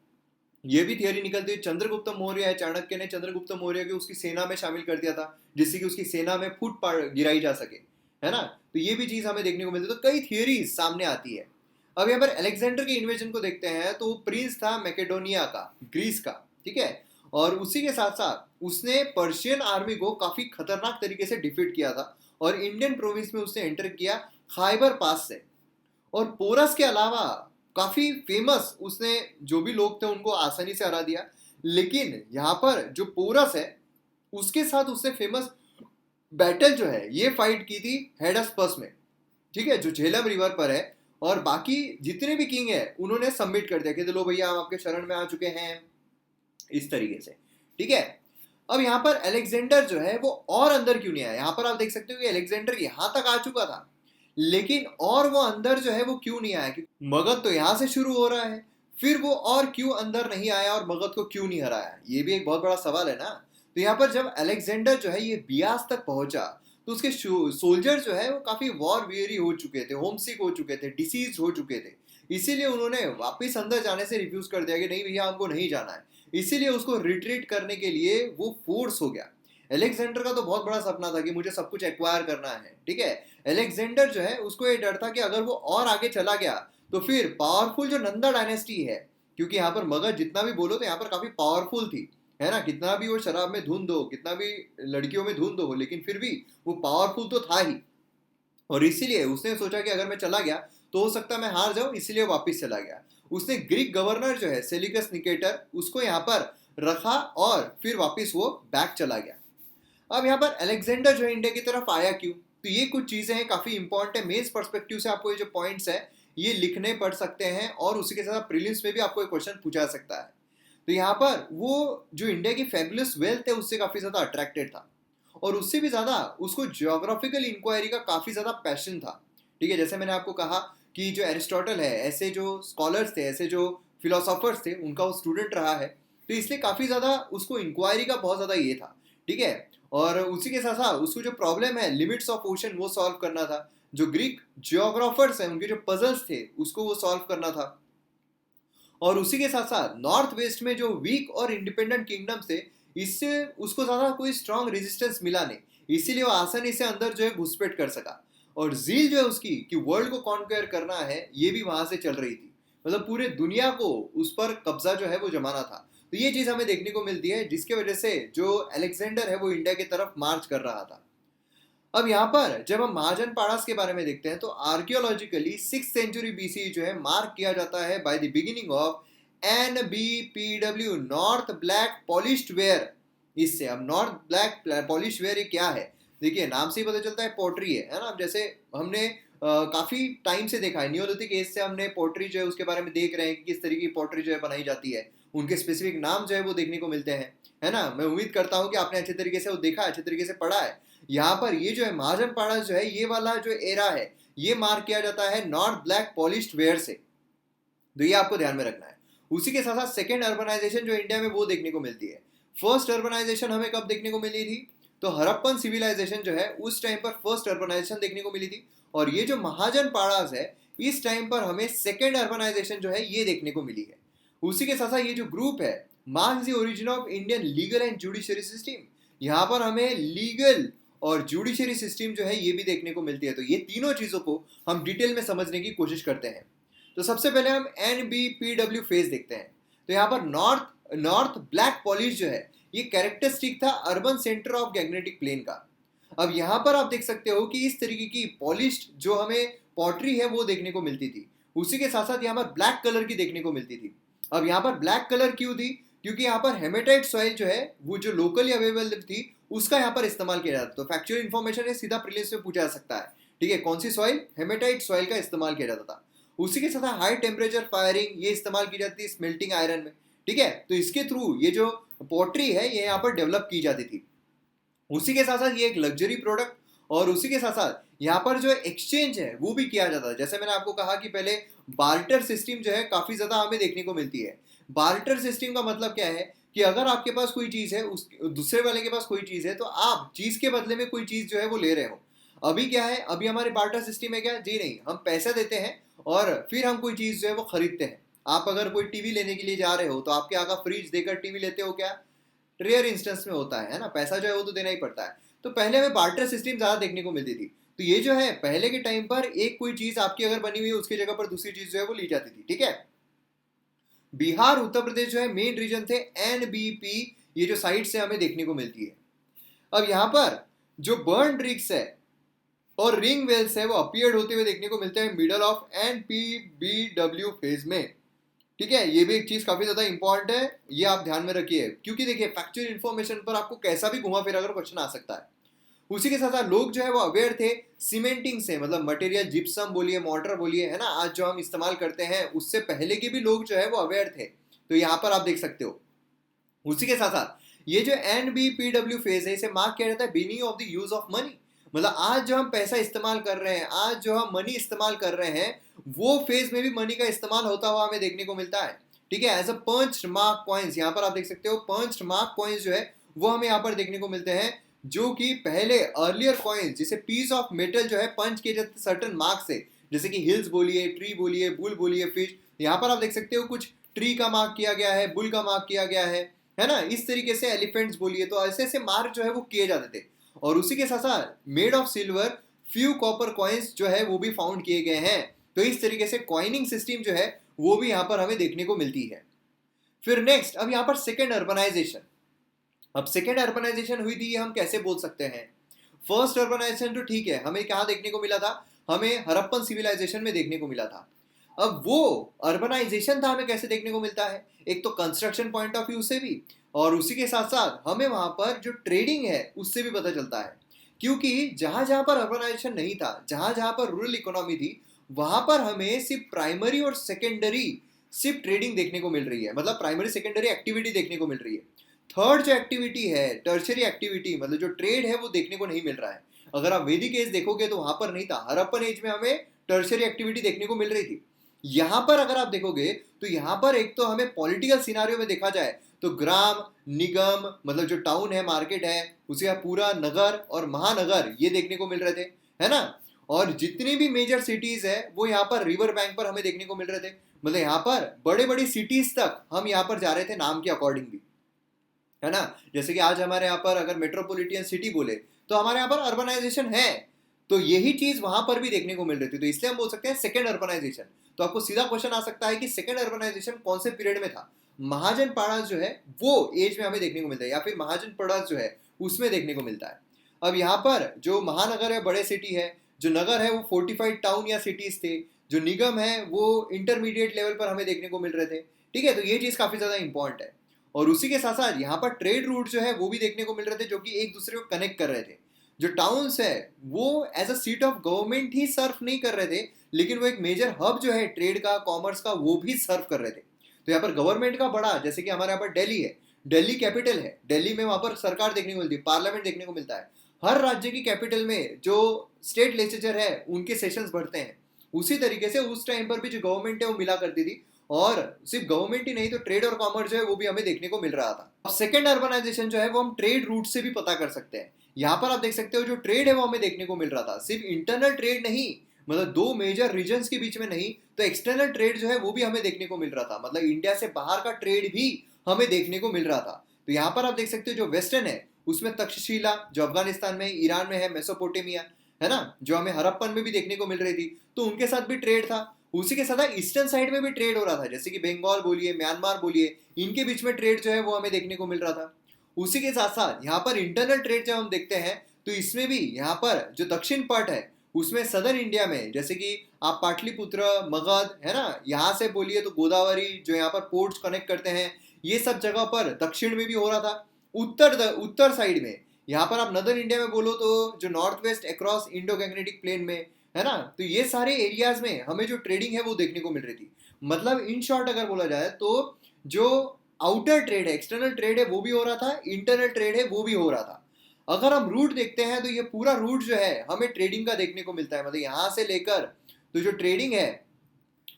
ये भी थियरी निकलती है चंद्रगुप्त मौर्य है, चाणक्य ने चंद्रगुप्त मौर्य को उसकी सेना में शामिल कर दिया था जिससे कि उसकी सेना में फूट गिराई जा सके, है ना। तो ये भी चीज हमें देखने को मिलती है। तो कई थियरीज सामने आती है। अब यहाँ पर अलेक्जेंडर के इन्वेजन को देखते हैं तो वो प्रिंस था मैकेडोनिया का, ग्रीस का, ठीक है। और उसी के साथ साथ उसने पर्शियन आर्मी को काफी खतरनाक तरीके से डिफीट किया था, और इंडियन प्रोविंस में उसने एंटर किया खाइबर पास से। और पोरस के अलावा काफी फेमस उसने जो भी लोग थे उनको आसानी से हरा दिया। लेकिन यहाँ पर जो पोरस है उसके साथ उसने फेमस बैटल जो है ये फाइट की थी हेडस्पस में, ठीक है, जो झेलम रिवर पर है। और बाकी जितने भी किंग है उन्होंने सबमिट कर दिया कि लो भैया हम आपके शरण में आ चुके हैं, इस तरीके से, ठीक है। अब यहाँ पर अलेक्जेंडर जो है वो और अंदर क्यों नहीं आया? यहाँ पर आप देख सकते हो कि अलेक्जेंडर यहाँ तक आ चुका था, लेकिन और वो अंदर जो है वो क्यों नहीं आया? क्योंकि मगध तो यहाँ से शुरू हो रहा है, फिर वो और क्यों अंदर नहीं आया और मगध को क्यों नहीं हराया? ये भी एक बहुत बड़ा सवाल है ना। तो यहाँ पर जब अलेक्जेंडर जो है ये बियास तक पहुंचा तो उसके सोल्जर जो है वो काफी वॉर वेरी हो चुके थे, होमसिक हो चुके थे, डिसीज हो चुके थे। इसीलिए उन्होंने वापस अंदर जाने से रिफ्यूज कर दिया कि नहीं भैया हमको नहीं जाना है। इसीलिए उसको रिट्रीट करने के लिए वो फोर्स हो गया। अलेक्जेंडर का तो बहुत बड़ा सपना था कि मुझे सब कुछ एक्वायर करना है, ठीक है। अलेक्जेंडर जो है उसको ये डर था कि अगर वो और आगे चला गया तो फिर पावरफुल जो नंदा डायनेस्टी है, क्योंकि यहाँ पर मगध जितना भी बोलो तो यहाँ पर काफी पावरफुल थी, है ना। कितना भी वो शराब में धुंध हो, कितना भी लड़कियों में धुंध हो, लेकिन फिर भी वो पावरफुल तो था ही। और इसीलिए उसने सोचा कि अगर मैं चला गया तो हो सकता है मैं हार जाऊं, इसीलिए वापस चला गया। उसने ग्रीक गवर्नर जो है सेलिकस निकेटर उसको यहाँ पर रखा और फिर वापस वो बैक चला गया। अब यहाँ पर अलेक्जेंडर जो है इंडिया की तरफ आया क्यों, तो ये कुछ चीजें हैं काफी इंपॉर्टेंट है। मेंस पर्सपेक्टिव से आपको ये जो पॉइंट्स है ये लिखने पड़ सकते हैं और उसी के साथ प्रीलिम्स में भी आपको एक क्वेश्चन पूछा सकता है। तो यहाँ पर वो जो इंडिया की फैबुलस वेल्थ है उससे काफी ज्यादा अट्रैक्टेड था और उससे भी ज्यादा उसको जियोग्राफिकल इंक्वायरी का काफी ज्यादा पैशन था। ठीक है, जैसे मैंने आपको कहा कि जो एरिस्टोटल है, ऐसे जो स्कॉलर्स थे, ऐसे जो फिलोसोफर्स थे, उनका वो स्टूडेंट रहा है, तो इसलिए काफी ज्यादा उसको इंक्वायरी का बहुत ज्यादा ये था। ठीक है, और उसी के साथ साथ उसको जो प्रॉब्लम है लिमिट्स ऑफ ओशन वो सॉल्व करना था, जो ग्रीक जियोग्राफर्स हैं उनके जो पजल्स थे उसको वो सॉल्व करना था। और उसी के साथ साथ नॉर्थ वेस्ट में जो वीक और इंडिपेंडेंट किंगडम्स थे इससे उसको ज्यादा कोई स्ट्रॉन्ग रेजिस्टेंस मिला नहीं, इसीलिए वो आसानी से अंदर जो है घुसपैठ कर सका। और जील जो है उसकी कि वर्ल्ड को कॉन्क्वेयर करना है ये भी वहां से चल रही थी, मतलब पूरे दुनिया को उस पर कब्जा जो है वो जमाना था। तो ये चीज हमें देखने को मिलती है जिसके वजह से जो अलेक्जेंडर है वो इंडिया की तरफ मार्च कर रहा था। अब यहाँ पर जब हम महाजन पाड़ास के बारे में देखते हैं तो आर्कियोलॉजिकली 6th सेंचुरी बीसी जो है मार्क किया जाता है by the beginning of NBPW north black polished where. इससे अब नॉर्थ ब्लैक पॉलिश्ड वेयर ये क्या है, देखिए नाम से ही पता चलता है पोट्री है ना। अब जैसे हमने काफी टाइम से देखा है, नियोलिथिक एज से हमने पोट्री जो है उसके बारे में देख रहे हैं कि किस तरीके की पोट्री जो है बनाई जाती है, उनके स्पेसिफिक नाम जो है वो देखने को मिलते हैं, है ना। मैं उम्मीद करता हूँ कि आपने अच्छे तरीके से वो देखा, अच्छे तरीके से पढ़ा है। यहाँ पर ये जो है महाजन पाड़ा जो है ये वाला जो एरा है ये मार्क किया जाता है नॉर्थ ब्लैक पॉलिश्ड वेयर से, तो ये आपको ध्यान में रखना है। उसी के साथ साथ सेकेंड अर्बनाइजेशन जो इंडिया में वो देखने को मिलती है। फर्स्ट अर्बनाइजेशन हमें कब देखने को मिली थी, तो हड़प्पन सिविलाइजेशन जो है उस टाइम पर फर्स्ट अर्बनाइजेशन देखने को मिली थी। और ये जो महाजन पाड़ास है इस टाइम पर हमें सेकेंड अर्बनाइजेशन जो है ये देखने को मिली है। उसी के साथ साथ ये जो ग्रुप है marks the origin of Indian legal and judiciary system, यहाँ पर हमें लीगल और जुडिशरी सिस्टम जो है ये भी देखने को मिलती है। तो ये तीनों चीजों को हम डिटेल में समझने की कोशिश करते हैं। तो सबसे पहले हम NBPW फेज देखते हैं। तो यहाँ पर नॉर्थ ब्लैक पॉलिश जो है ये कैरेक्टरिस्टिक था urban centre of Gangetic plane का। अब यहाँ पर आप देख सकते हो कि इस तरीके की पॉलिश्ड जो हमें पॉटरी है वो देखने को मिलती थी। उसी के साथ साथ यहाँ पर ब्लैक कलर की देखने को मिलती थी। अब यहाँ पर ब्लैक कलर क्यों थी, क्योंकि यहाँ पर हेमेटाइट सॉइल जो है वो जो लोकली अवेलेबल थी उसका यहाँ पर इस्तेमाल किया जाता। तो फैक्चुअल इन्फॉर्मेशन है सीधा प्रीलिम्स में पूछा जा सकता है। ठीक है, कौन सी सॉइल, हेमेटाइट सॉइल का इस्तेमाल किया जाता था। उसी के साथ हाई टेम्परेचर फायरिंग ये इस्तेमाल की जाती है स्मेल्टिंग आयरन में। ठीक है, तो इसके थ्रू ये जो पोट्री है ये यहाँ पर डेवलप की जाती थी। उसी के साथ साथ ये एक लग्जरी प्रोडक्ट और उसी के साथ साथ यहाँ पर जो एक्सचेंज है वो भी किया जाता है। जैसे मैंने आपको कहा कि पहले बार्टर सिस्टम जो है काफी ज्यादा हमें देखने को मिलती है। बार्टर सिस्टम का मतलब क्या है कि अगर आपके पास कोई चीज है उस दूसरे वाले के पास कोई चीज है तो आप चीज के बदले में कोई चीज जो है वो ले रहे हो। अभी क्या है, अभी हमारे बार्टर सिस्टम है क्या, जी नहीं, हम पैसा देते हैं और फिर हम कोई चीज जो है वो खरीदते हैं। आप अगर कोई टीवी लेने के लिए जा रहे हो तो आपके आगे फ्रिज देकर टीवी लेते हो क्या, रेयर इंस्टेंस में होता है ना, पैसा जो है वो तो देना ही पड़ता है। तो पहले हमें बार्टर सिस्टम ज्यादा देखने को मिलती थी। तो ये जो है पहले के टाइम पर एक कोई चीज आपकी अगर बनी हुई है उसकी जगह पर दूसरी चीज जो है वो ली जाती थी। ठीक है, बिहार उत्तर प्रदेश जो है मेन रीजन थे NBP, ये जो साइड से हमें देखने को मिलती है। अब यहाँ पर जो बर्न रिग्स है और रिंग वेल्स है वो अपीयर्ड होते हुए देखने को मिलते हैं मिडल ऑफ NPBW फेज में। ठीक है, ये भी एक चीज काफी ज्यादा इंपॉर्टेंट है, ये आप ध्यान में रखिए, क्योंकि देखिए फैक्चुअल इन्फॉर्मेशन पर आपको कैसा भी घुमा फिरा कर क्वेश्चन आ सकता है। उसी के साथ साथ लोग जो है वो अवेयर थे सीमेंटिंग से, मतलब मटेरियल जिप्सम बोलिए, मोर्टर बोलिए, है ना, आज जो हम इस्तेमाल करते हैं उससे पहले के भी लोग जो है वो अवेयर थे। तो यहाँ पर आप देख सकते हो। उसी के साथ साथ ये जो NBPW फेज है इसे मार्क किया जाता है beginning of the use of money, मतलब आज जो हम पैसा इस्तेमाल कर रहे हैं, आज जो हम मनी इस्तेमाल कर रहे हैं वो फेज में भी मनी का इस्तेमाल होता हुआ हमें देखने को मिलता है। ठीक है, as a punched mark coins, यहाँ पर आप देख सकते हो पंच्ड मार्क कॉइन्स जो है वो हमें यहाँ पर देखने को मिलते हैं, जो कि पहले अर्लियर कॉइन्स जैसे पीस ऑफ मेटल जो है पंच किए जाते सर्टन मार्क से, जैसे कि हिल्स बोलिए, ट्री बोलिए, बुल बोलिए, फिश। यहाँ पर आप देख सकते हो कुछ ट्री का मार्क किया गया है, बुल का मार्क किया गया है ना, इस तरीके से एलिफेंट्स बोलिए, तो ऐसे ऐसे मार्क जो है वो किए जाते थे। और उसी के साथ साथ made of silver few copper coins जो है वो भी फाउंड किए गए हैं। तो इस तरीके से कॉइनिंग सिस्टम जो है वो भी यहाँ पर हमें देखने को मिलती है। फिर नेक्स्ट, अब यहाँ पर सेकेंड अर्बनाइजेशन। अब सेकेंड अर्बनाइजेशन हुई थी ये हम कैसे बोल सकते हैं, फर्स्ट अर्बनाइजेशन तो ठीक है हमें कहाँ देखने को मिला था, हमें हड़प्पन सिविलाइजेशन में देखने को मिला था। अब वो अर्बनाइजेशन था हमें कैसे देखने को मिलता है, एक तो कंस्ट्रक्शन पॉइंट ऑफ व्यू से भी, और उसी के साथ साथ हमें वहां पर जो ट्रेडिंग है उससे भी पता चलता है। क्योंकि जहां जहां पर अर्बनाइजेशन नहीं था, जहां जहां पर रूरल इकोनॉमी थी, वहां पर हमें सिर्फ प्राइमरी और सेकेंडरी सिर्फ ट्रेडिंग देखने को मिल रही है, मतलब प्राइमरी सेकेंडरी एक्टिविटी देखने को मिल रही है। थर्ड जो एक्टिविटी है, टर्शरी एक्टिविटी, मतलब जो ट्रेड है, वो देखने को नहीं मिल रहा है। अगर आप वैदिक एज देखोगे तो वहां पर नहीं था, हड़प्पन एज में हमें टर्शरी एक्टिविटी देखने को मिल रही थी। यहाँ पर अगर आप देखोगे तो यहाँ पर एक तो हमें पॉलिटिकल सिनारियो में देखा जाए तो ग्राम, निगम, मतलब जो टाउन है, मार्केट है, उसे पूरा नगर और महानगर ये देखने को मिल रहे थे, है ना। और जितनी भी मेजर सिटीज है वो यहाँ पर रिवर बैंक पर हमें देखने को मिल रहे थे, मतलब यहाँ पर बड़े बड़ी सिटीज तक हम यहाँ पर जा रहे थे नाम के अकॉर्डिंग भी, है ना। जैसे कि आज हमारे यहाँ पर अगर मेट्रोपॉलिटन सिटी बोले तो हमारे यहाँ पर अर्बनाइजेशन है, तो यही चीज वहां पर भी देखने को मिल रही थी, तो इसलिए हम बोल सकते हैं सेकंड अर्बनाइजेशन। तो आपको सीधा क्वेश्चन आ सकता है कि सेकंड अर्बनाइजेशन कौन से पीरियड में था। महाजन पाड़ा जो है वो एज में हमें देखने को मिलता है, या फिर महाजन पाड़ा जो है उसमें देखने को मिलता है। अब यहाँ पर जो महानगर है, बड़े सिटी है, जो नगर है वो फोर्टिफाइड टाउन या सिटीज थे, जो निगम है वो इंटरमीडिएट लेवल पर हमें देखने को मिल रहे थे, ठीक है। तो ये चीज काफी ज्यादा इंपॉर्टेंट है। और उसी के साथ साथ यहाँ पर ट्रेड रूट जो है वो भी देखने को मिल रहे थे, जो कि एक दूसरे को कनेक्ट कर रहे थे। जो टाउन्स है वो as a seat of government ही सर्व नहीं कर रहे थे, लेकिन वो एक मेजर हब जो है ट्रेड का, कॉमर्स का, वो भी सर्व कर रहे थे। तो यहाँ पर गवर्नमेंट का बड़ा, जैसे कि हमारे यहाँ पर दिल्ली है, दिल्ली कैपिटल है, दिल्ली में वहां पर सरकार देखने को मिलती है, पार्लियामेंट देखने को मिलता है। हर राज्य की कैपिटल में जो स्टेट लेजिस्लेचर है उनके सेशंस बढ़ते हैं। उसी तरीके से उस टाइम पर भी जो गवर्नमेंट है वो मिला करती थी, और सिर्फ गवर्नमेंट ही नहीं तो ट्रेड और कॉमर्स जो है वो भी हमें देखने को मिल रहा था। अब सेकंड अर्बनाइजेशन जो है वो हम ट्रेड रूट से भी पता कर सकते हैं। यहाँ पर आप देख सकते हो जो ट्रेड है वो हमें देखने को मिल रहा था, सिर्फ इंटरनल ट्रेड नहीं, मतलब दो मेजर रीजन्स के बीच में नहीं, तो एक्सटर्नल ट्रेड जो है वो भी हमें देखने को मिल रहा था, मतलब इंडिया से बाहर का ट्रेड भी हमें देखने को मिल रहा था। तो यहाँ पर आप देख सकते हो जो वेस्टर्न है उसमें तक्षशिला जो अफगानिस्तान में, ईरान में है, मेसोपोटेमिया, है ना, जो हमें हड़प्पन में भी देखने को मिल रही थी, तो उनके साथ भी ट्रेड था। उसी के साथ ईस्टर्न साइड में भी ट्रेड हो रहा था, जैसे कि बंगाल बोलिए, म्यांमार बोलिए, इनके बीच में ट्रेड जो है वो हमें देखने को मिल रहा था। उसी के साथ साथ यहाँ पर इंटरनल ट्रेड जब हम देखते हैं तो इसमें भी यहाँ पर जो दक्षिण पार्ट है उसमें सदर्न इंडिया में, जैसे कि आप पाटलिपुत्र, मगध, है ना, यहाँ से बोलिए तो गोदावरी जो यहाँ पर पोर्ट्स कनेक्ट करते हैं, ये सब जगह पर दक्षिण में भी हो रहा था। उत्तर साइड में, यहाँ पर आप नदर्न इंडिया में बोलो तो जो north west across Indo Gangetic plain में, है ना, तो ये सारे एरियाज में हमें जो ट्रेडिंग है वो देखने को मिल रही थी। मतलब इन शॉर्ट अगर बोला जाए तो जो आउटर ट्रेड है, एक्सटर्नल ट्रेड है वो भी हो रहा था, इंटरनल ट्रेड है वो भी हो रहा था। अगर हम रूट देखते हैं तो ये पूरा रूट जो है हमें ट्रेडिंग का देखने को मिलता है, मतलब यहाँ से लेकर तो जो ट्रेडिंग है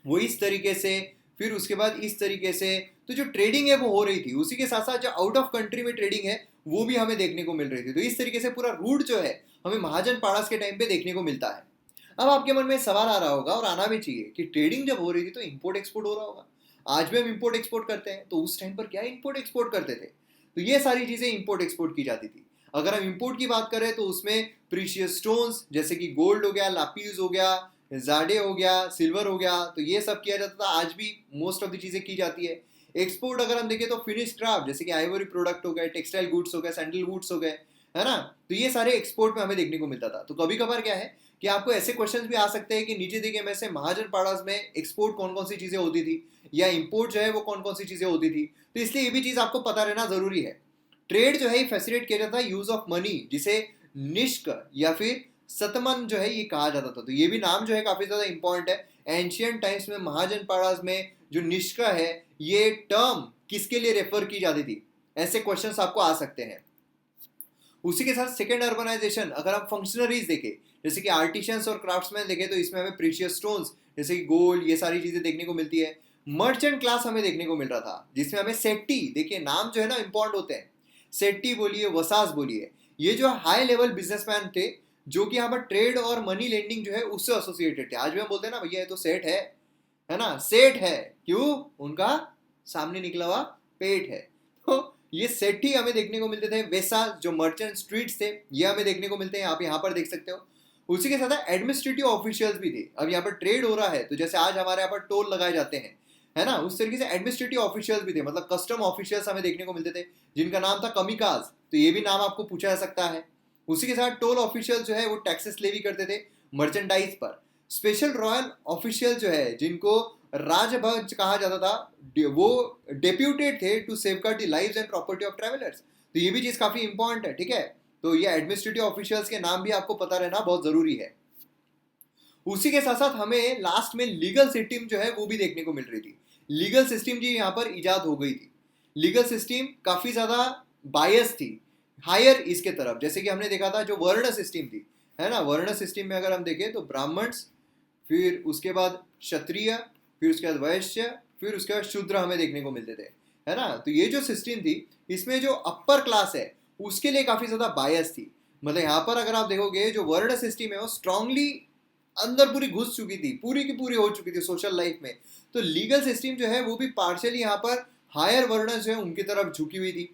वो इस तरीके से, फिर उसके बाद इस तरीके से, तो जो ट्रेडिंग है वो हो रही थी। उसी के साथ साथ जो आउट ऑफ कंट्री में ट्रेडिंग है वो भी हमें देखने को मिल रही थी। तो इस तरीके से पूरा रूट जो है हमें महाजन पाड़स के टाइम पे देखने को मिलता है। अब आपके मन में सवाल आ रहा होगा, और आना भी चाहिए, कि ट्रेडिंग जब हो रही थी तो इंपोर्ट एक्सपोर्ट हो रहा होगा, आज भी हम इंपोर्ट एक्सपोर्ट करते हैं, तो उस टाइम पर क्या इंपोर्ट एक्सपोर्ट करते थे? तो ये सारी चीजें इंपोर्ट एक्सपोर्ट की जाती थी। अगर हम इंपोर्ट की बात करें तो उसमें प्रीशियस स्टोन्स जैसे कि गोल्ड हो गया, लापीज हो गया, जाडे हो गया, सिल्वर हो गया, तो ये सब किया जाता था। आज भी मोस्ट ऑफ द चीजें की जाती है। एक्सपोर्ट अगर हम देखें तो फिनिश क्राफ्ट जैसे कि आइवरी प्रोडक्ट हो गए, टेक्सटाइल गुड्स हो गए, सैंडल गुड्स हो गए, है ना, तो ये सारे एक्सपोर्ट में हमें देखने को मिलता था। तो कभी कभार क्या है कि आपको ऐसे क्वेश्चंस भी आ सकते हैं कि नीचे दिखे में से महाजन पाड़ास में एक्सपोर्ट कौन कौन सी चीजें होती थी, या इंपोर्ट जो है वो कौन कौन सी चीजें होती थी। तो इसलिए ये भी चीज आपको पता रहना जरूरी है। ट्रेड जो है फैसिलिटेट किया जाता है यूज ऑफ मनी, जिसे निष्क या फिर सतमन जो है ये कहा जाता था। तो ये भी नाम जो है काफी ज्यादा इंपॉर्टेंट है। एंशियंट टाइम्स में महाजन पाड़ास में जो निष्क है ये टर्म किसके लिए रेफर की जाती थी, ऐसे क्वेश्चंस आपको आ सकते हैं। उसी के साथ सेकेंड अर्बनाइजेशन, अगर आप फंक्शनरीज देखें जैसे कि आर्टिशियंस और क्राफ्ट्समैन देखें तो इसमें हमें प्रीशियस स्टोन्स जैसे कि गोल्ड, ये सारी चीजें देखने को मिलती है। मर्चेंट क्लास हमें देखने को मिल रहा था, जिसमें हमें सेट्टी, देखिए नाम जो है ना इंपॉर्टेंट होते हैं, सेट्टी बोलिए, वसास बोलिए, ये जो हाई लेवल बिजनेसमैन थे जो कि यहाँ पर ट्रेड और मनी लेंडिंग जो है उससे एसोसिएटेड थे। आज भी हम बोलते हैं ना भैया ये तो सेठ है ना, सेठ है, क्यों? उनका सामने निकला हुआ पेट है। तो ये सेठ ही हमें देखने को मिलते थे। वैसा जो मर्चेंट स्ट्रीट्स थे ये हमें देखने को मिलते हैं, आप यहाँ पर देख सकते हो। उसी के साथ एडमिनिस्ट्रेटिव ऑफिशियल्स भी थे। अब यहाँ पर ट्रेड हो रहा है तो जैसे आज हमारे यहाँ पर टोल लगाए जाते हैं, है ना, उस तरीके से एडमिनिस्ट्रेटिव ऑफिशियल्स भी थे, मतलब कस्टम ऑफिशियल्स हमें देखने को मिलते थे, जिनका नाम था कमिकाज। तो ये भी नाम आपको पूछा जा सकता है। उसी के साथ टोल ऑफिशियल जो है वो टैक्सेस लेवी करते थे मर्चेंडाइज पर। स्पेशल रॉयल ऑफिशियल जो है जिनको राजभज कहा जाता था, वो डेप्यूटेड थे to safeguard the lives and property of travellers. तो ये भी चीज काफी इंपॉर्टेंट है, ठीक है। तो ये एडमिनिस्ट्रेटिव ऑफिशियल्स के नाम भी आपको पता रहना बहुत जरूरी है। उसी के साथ साथ हमें लास्ट में लीगल सिस्टम जो है वो भी देखने को मिल रही थी। लीगल सिस्टम जी यहाँ पर इजाद हो गई थी। लीगल सिस्टम काफी ज्यादा बायस थी हायर इसके तरफ, जैसे कि हमने देखा था जो वर्ण सिस्टम थी, है ना। वर्ण सिस्टम में अगर हम देखें तो ब्राह्मण्स, फिर उसके बाद क्षत्रिय, फिर उसके बाद वैश्य, फिर उसके बाद शूद्र हमें देखने को मिलते थे, है ना। तो ये जो सिस्टम थी इसमें जो अपर क्लास है उसके लिए काफी ज्यादा बायस थी। मतलब यहाँ पर अगर आप देखोगे जो वर्ण सिस्टम है वो स्ट्रांगली अंदर पूरी घुस चुकी थी, पूरी की पूरी हो चुकी थी सोशल लाइफ में। तो लीगल सिस्टम जो है वो भी पार्शियली यहाँ पर हायर वर्ण जो है उनकी तरफ झुकी हुई थी।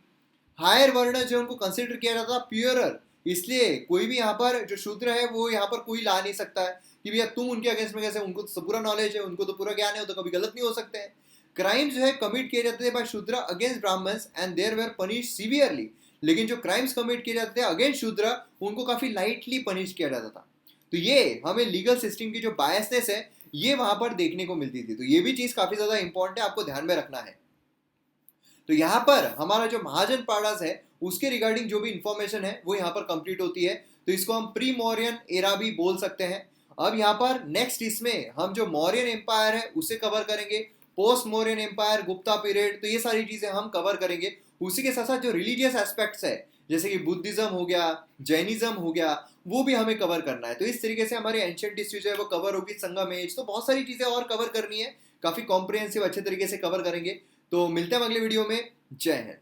हायर वर्ण जो उनको कंसिडर किया जाता था प्योरर, इसलिए कोई भी यहाँ पर जो शूद्र है वो यहाँ पर कोई ला नहीं सकता है कि भैया तुम उनके अगेंस्ट में कैसे, उनको तो पूरा नॉलेज है, उनको तो पूरा ज्ञान है, तो कभी गलत नहीं हो सकते हैं। क्राइम्स जो है कमिट किए जाते थे by Shudra against Brahmans and there were punish severely. लेकिन जो क्राइम्स कमिट किए जाते थे अगेंस्ट शूद्र उनको काफी लाइटली पनिश किया जाता था। तो ये हमें लीगल सिस्टम की जो बायसनेस है ये वहां पर देखने को मिलती थी। तो ये भी चीज काफी ज्यादा इंपॉर्टेंट है, आपको ध्यान में रखना है। तो यहाँ पर हमारा जो महाजन पाड़ास है उसके रिगार्डिंग जो भी इंफॉर्मेशन है वो यहाँ पर कंप्लीट होती है। तो इसको हम प्री मौर्यन एरा भी बोल सकते हैं। अब यहाँ पर नेक्स्ट इसमें हम जो मौर्यन एम्पायर है उसे कवर करेंगे, post Mauryan empire, Gupta period, तो ये सारी चीजें हम कवर करेंगे। उसी के साथ साथ जो रिलीजियस एस्पेक्ट्स है जैसे कि बुद्धिज्म हो गया, जैनिज्म हो गया, वो भी हमें कवर करना है। तो इस तरीके से हमारी एंशिएंट हिस्ट्री जो है वो कवर होगी, संगम एज, तो बहुत सारी चीजें और कवर करनी है, काफी कॉम्प्रिहेंसिव अच्छे तरीके से कवर करेंगे। तो मिलते हैं अगले वीडियो में। जय हिंद।